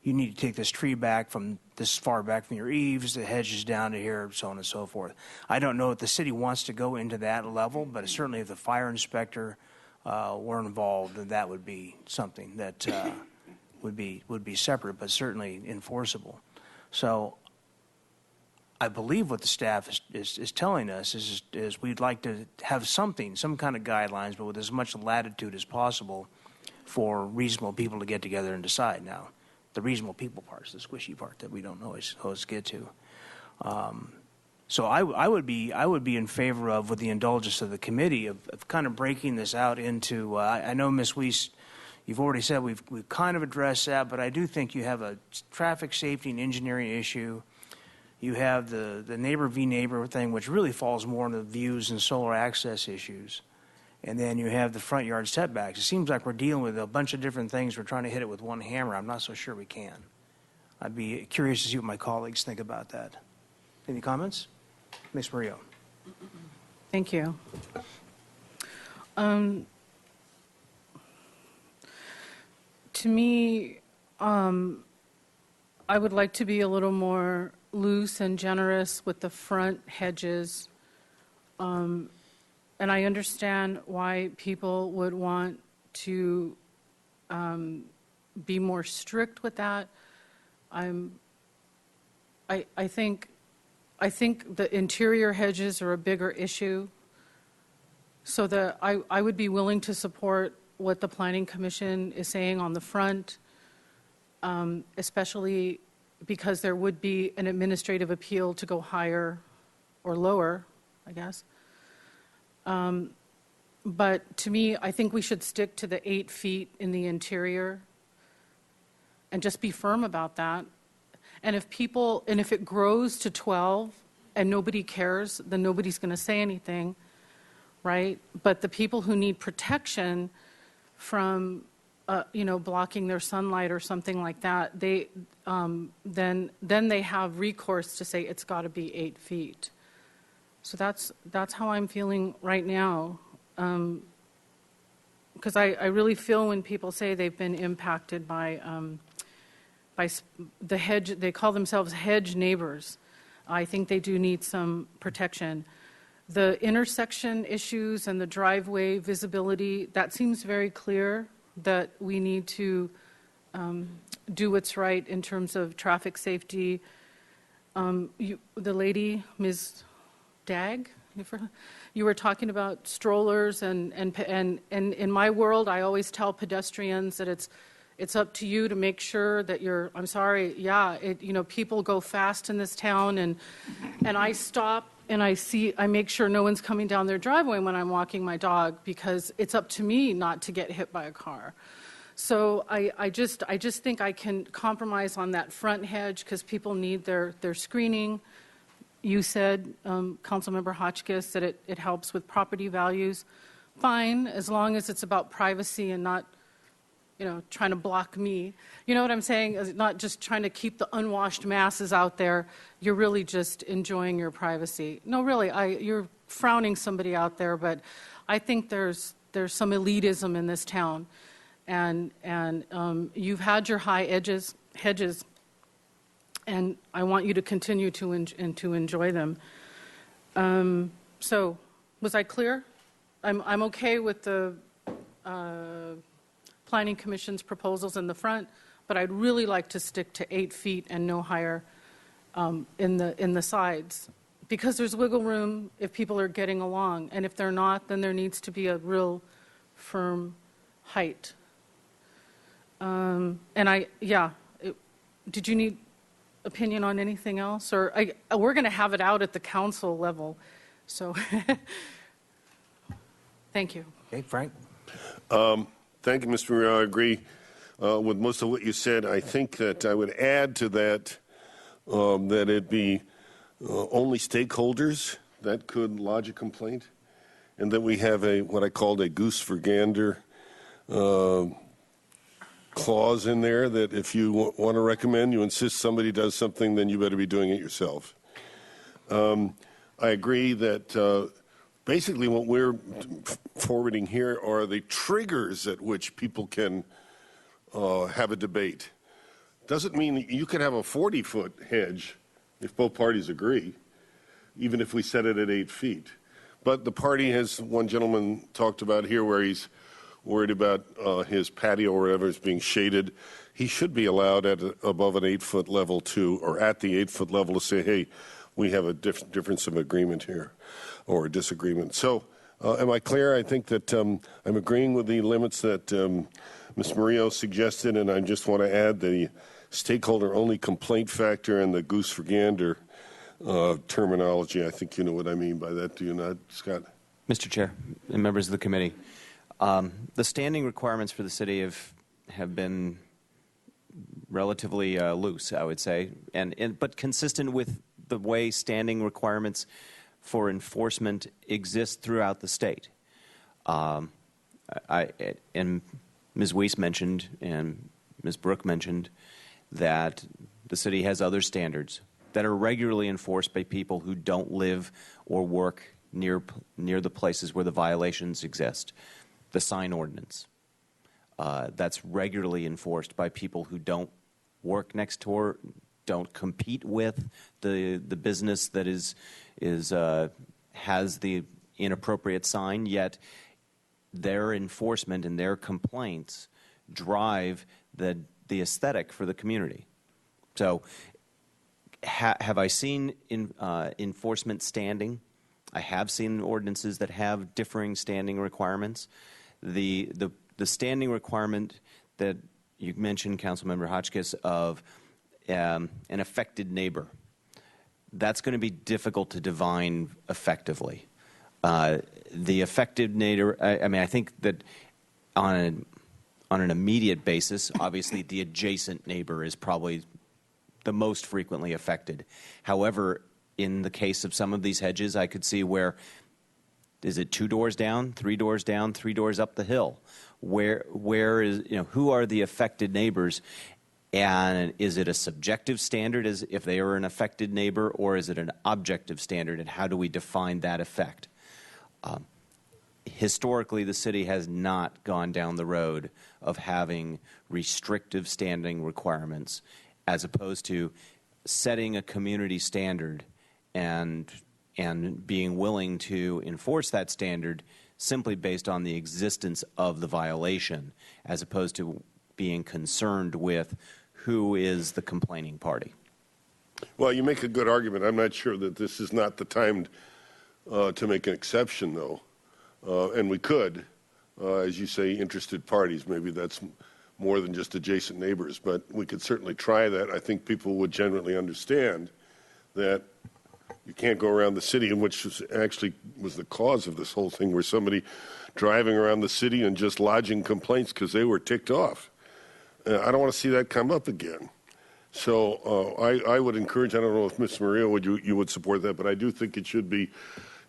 you need to take this tree back from this far back from your eaves, the hedges down to here, so on and so forth. I don't know if the city wants to go into that level, but certainly if the fire inspector were involved, then that would be something that would be separate, but certainly enforceable. So I believe what the staff is telling us is we'd like to have some kind of guidelines, but with as much latitude as possible for reasonable people to get together and decide. Now, the reasonable people part is the squishy part that we don't always get to. So I would be in favor of, with the indulgence of the committee, of kind of breaking this out into. I know, Ms. Weiss, you've already said we've kind of addressed that, but I do think you have a traffic safety and engineering issue. You have the neighbor v. neighbor thing, which really falls more into views and solar access issues. And then you have the front yard setbacks. It seems like we're dealing with a bunch of different things. We're trying to hit it with one hammer. I'm not so sure we can. I'd be curious to see what my colleagues think about that. Any comments? Ms. Murillo. Thank you. To me, I would like to be a little more loose and generous with the front hedges. And I understand why people would want to be more strict with that. I think the interior hedges are a bigger issue. So I would be willing to support what the Planning Commission is saying on the front, especially because there would be an administrative appeal to go higher or lower, I guess. But to me, I think we should stick to the 8 feet in the interior and just be firm about that. And if it grows to 12 and nobody cares, then nobody's going to say anything, right? But the people who need protection from, blocking their sunlight or something like that, then they have recourse to say it's got to be 8 feet. So that's how I'm feeling right now, because I really feel when people say they've been impacted by the hedge. They call themselves hedge neighbors. I think they do need some protection. The intersection issues and the driveway visibility, that seems very clear that we need to do what's right in terms of traffic safety. The lady, Ms. Dag, you were talking about strollers, and in my world, I always tell pedestrians that it's up to you to make sure that I'm sorry, people go fast in this town, and I stop and I make sure no one's coming down their driveway when I'm walking my dog, because it's up to me not to get hit by a car. So I just think I can compromise on that front hedge because people need their screening. You said, Councilmember Hotchkiss, that it helps with property values. Fine, as long as it's about privacy and not, trying to block me. You know what I'm saying? Not just trying to keep the unwashed masses out there. You're really just enjoying your privacy. No, really, you're frowning somebody out there, but I think there's some elitism in this town. And you've had your high hedges, and I want you to continue to enjoy them. So, was I clear? I'm okay with the Planning Commission's proposals in the front, but I'd really like to stick to 8 feet and no higher in the sides, because there's wiggle room if people are getting along, and if they're not, then there needs to be a real firm height. Did you need opinion on anything else? Or we're going to have it out at the council level, so thank you. Okay, Frank? Thank you, Mr. Maria. I agree with most of what you said. I think that I would add to that that it be only stakeholders that could lodge a complaint, and that we have what I called a goose for gander clause in there, that if you want to recommend, you insist somebody does something, then you better be doing it yourself. I agree that basically what we're forwarding here are the triggers at which people can have a debate. Doesn't mean that you could have a 40-foot hedge if both parties agree, even if we set it at 8 feet. But the party, as one gentleman talked about here, where he's worried about his patio or whatever is being shaded, he should be allowed at above an 8-foot level or at the 8-foot level to say, hey, we have a difference of agreement here, or a disagreement. So am I clear? I think that I'm agreeing with the limits that Ms. Murillo suggested, and I just want to add the stakeholder-only complaint factor and the goose for gander terminology. I think you know what I mean by that, do you not, Scott? Mr. Chair and members of the committee, the standing requirements for the city have been relatively loose, I would say, but consistent with the way standing requirements for enforcement exist throughout the state. And Ms. Weiss mentioned and Ms. Brooke mentioned that the city has other standards that are regularly enforced by people who don't live or work near the places where the violations exist. The sign ordinance, that's regularly enforced by people who don't work next door, don't compete with the business that has the inappropriate sign, yet their enforcement and their complaints drive the aesthetic for the community. So have I seen enforcement standing? I have seen ordinances that have differing standing requirements. The standing requirement that you mentioned, Councilmember Hotchkiss, of an affected neighbor, that's going to be difficult to divine effectively. The affected neighbor, I think that on an immediate basis, obviously the adjacent neighbor is probably the most frequently affected. However, in the case of some of these hedges, I could see where, is it 2 doors down, 3 doors down, 3 doors up the hill? Where is, who are the affected neighbors? And is it a subjective standard as if they are an affected neighbor, or is it an objective standard, and how do we define that effect? Historically, the city has not gone down the road of having restrictive standing requirements as opposed to setting a community standard and being willing to enforce that standard simply based on the existence of the violation, as opposed to being concerned with who is the complaining party. Well, you make a good argument. I'm not sure that this is not the time to make an exception, though. And we could, as you say, interested parties. Maybe that's more than just adjacent neighbors, but we could certainly try that. I think people would generally understand that you can't go around the city, and which actually was the cause of this whole thing, where somebody driving around the city and just lodging complaints because they were ticked off. I don't want to see that come up again. So I would encourage, I don't know if Ms. Maria you would support that, but I do think it should be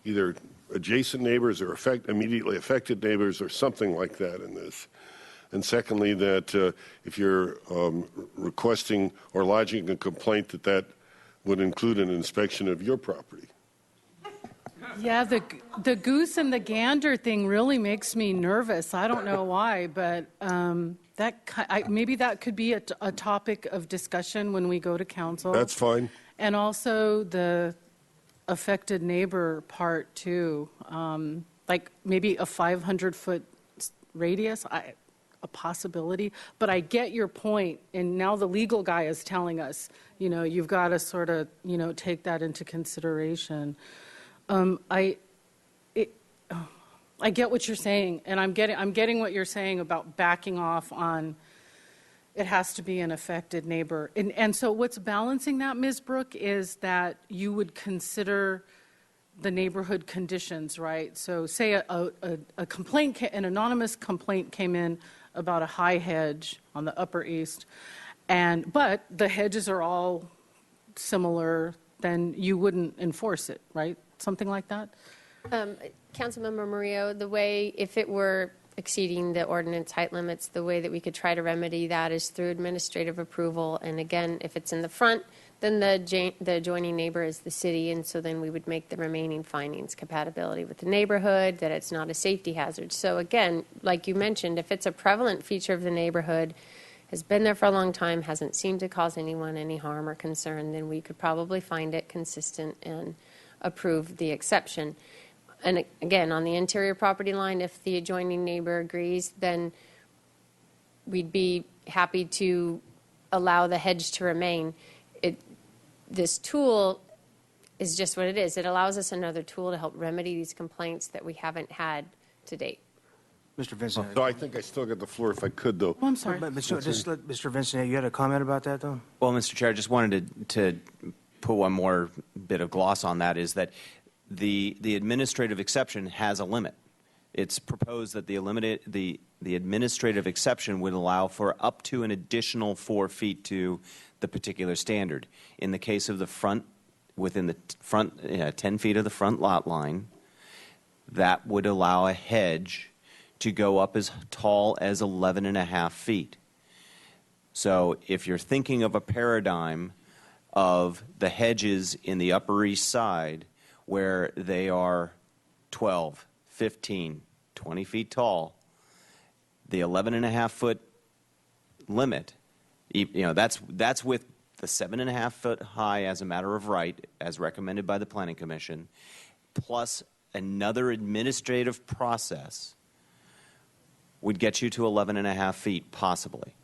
either adjacent neighbors or immediately affected neighbors or something like that in this. And secondly, that if you're requesting or lodging a complaint, that would include an inspection of your property. Yeah, the goose and the gander thing really makes me nervous. I don't know why, but maybe that could be a topic of discussion when we go to council. That's fine. And also the affected neighbor part too, like maybe a 500-foot radius, a possibility. But I get your point, and now the legal guy is telling us, you've got to sort of, take that into consideration. I get what you're saying, and I'm getting what you're saying about backing off on. It has to be an affected neighbor, and so what's balancing that, Ms. Brooke, is that you would consider the neighborhood conditions, right? So, say a complaint, an anonymous complaint came in about a high hedge on the Upper East, but the hedges are all similar, then you wouldn't enforce it, right? Something like that? Councilmember Murillo, if it were exceeding the ordinance height limits, the way that we could try to remedy that is through administrative approval. And again, if it's in the front, then the adjoining neighbor is the city, and so then we would make the remaining findings compatibility with the neighborhood, that it's not a safety hazard. So again, like you mentioned, if it's a prevalent feature of the neighborhood, has been there for a long time, hasn't seemed to cause anyone any harm or concern, then we could probably find it consistent and approve the exception. And again, on the interior property line, if the adjoining neighbor agrees, then we'd be happy to allow the hedge to remain. This tool is just what it is. It allows us another tool to help remedy these complaints that we haven't had to date. Mr. Vincent. So I think I still got the floor if I could, though. Oh, I'm sorry. But just let Mr. Vincent, you had a comment about that, though? Well, Mr. Chair, I just wanted to put one more bit of gloss on that, is that the administrative exception has a limit. It's proposed that the administrative exception would allow for up to an additional 4 feet to the particular standard. In the case of the front, within the front 10 feet of the front lot line, that would allow a hedge to go up as tall as 11.5 feet. So if you're thinking of a paradigm of the hedges in the Upper East Side where they are 12, 15, 20 feet tall, the 11.5 foot limit, that's with the 7.5 foot high as a matter of right, as recommended by the Planning Commission, plus another administrative process would get you to 11.5 feet, possibly.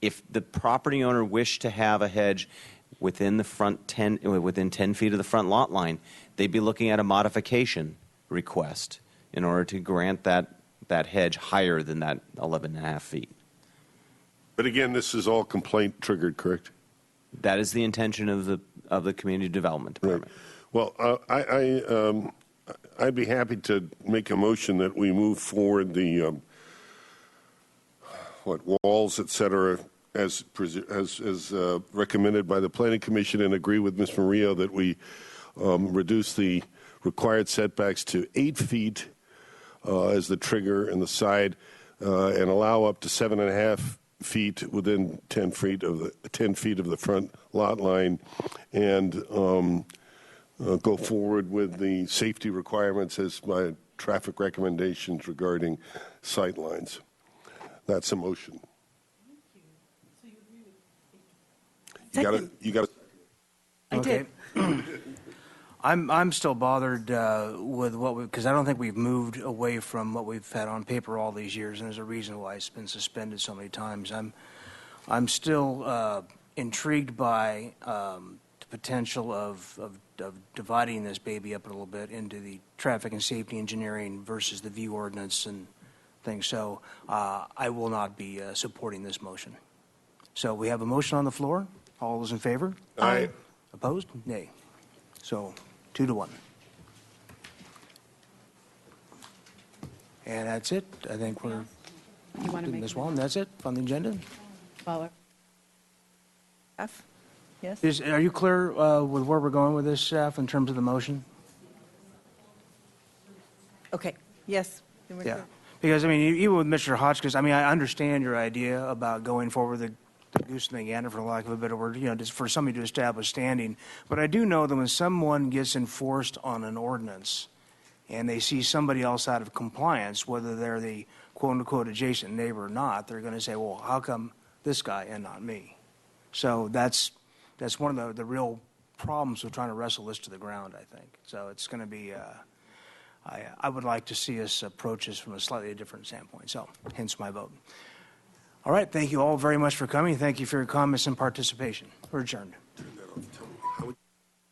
If the property owner wished to have a hedge within 10 feet of the front lot line, they'd be looking at a modification request in order to grant that hedge higher than that 11.5 feet. But again, this is all complaint triggered, correct? That is the intention of the Community Development Department. Right. Well, I'd be happy to make a motion that we move forward the walls, et cetera, as recommended by the Planning Commission, and agree with Ms. Murillo that we reduce the required setbacks to 8 feet as the trigger in the side, and allow up to 7.5 feet within 10 feet of the front lot line, and go forward with the safety requirements as my traffic recommendations regarding sight lines. That's a motion. You got to. Okay. I'm still bothered with because I don't think we've moved away from what we've had on paper all these years, and there's a reason why it's been suspended so many times. I'm still intrigued by the potential of dividing this baby up a little bit into the traffic and safety engineering versus the view ordinance and things. So I will not be supporting this motion. So we have a motion on the floor. All those in favor? Aye. Opposed? Nay. So 2-1. And that's it. I think we're, You want to make Ms. Wallen, that's it on the agenda? F? Yes? Are you clear with where we're going with this, staff, in terms of the motion? Okay, yes. Yeah. Because, I mean, even with Mr. Hotchkiss, I mean, I understand your idea about going forward the goose and the gander, for lack of a better word, just for somebody to establish standing. But I do know that when someone gets enforced on an ordinance, and they see somebody else out of compliance, whether they're the quote-unquote adjacent neighbor or not, they're going to say, well, how come this guy and not me? So that's one of the real problems with trying to wrestle this to the ground, I think. So it's going to be, I would like to see us approach this from a slightly different standpoint. So hence my vote. All right, thank you all very much for coming. Thank you for your comments and participation. We're adjourned.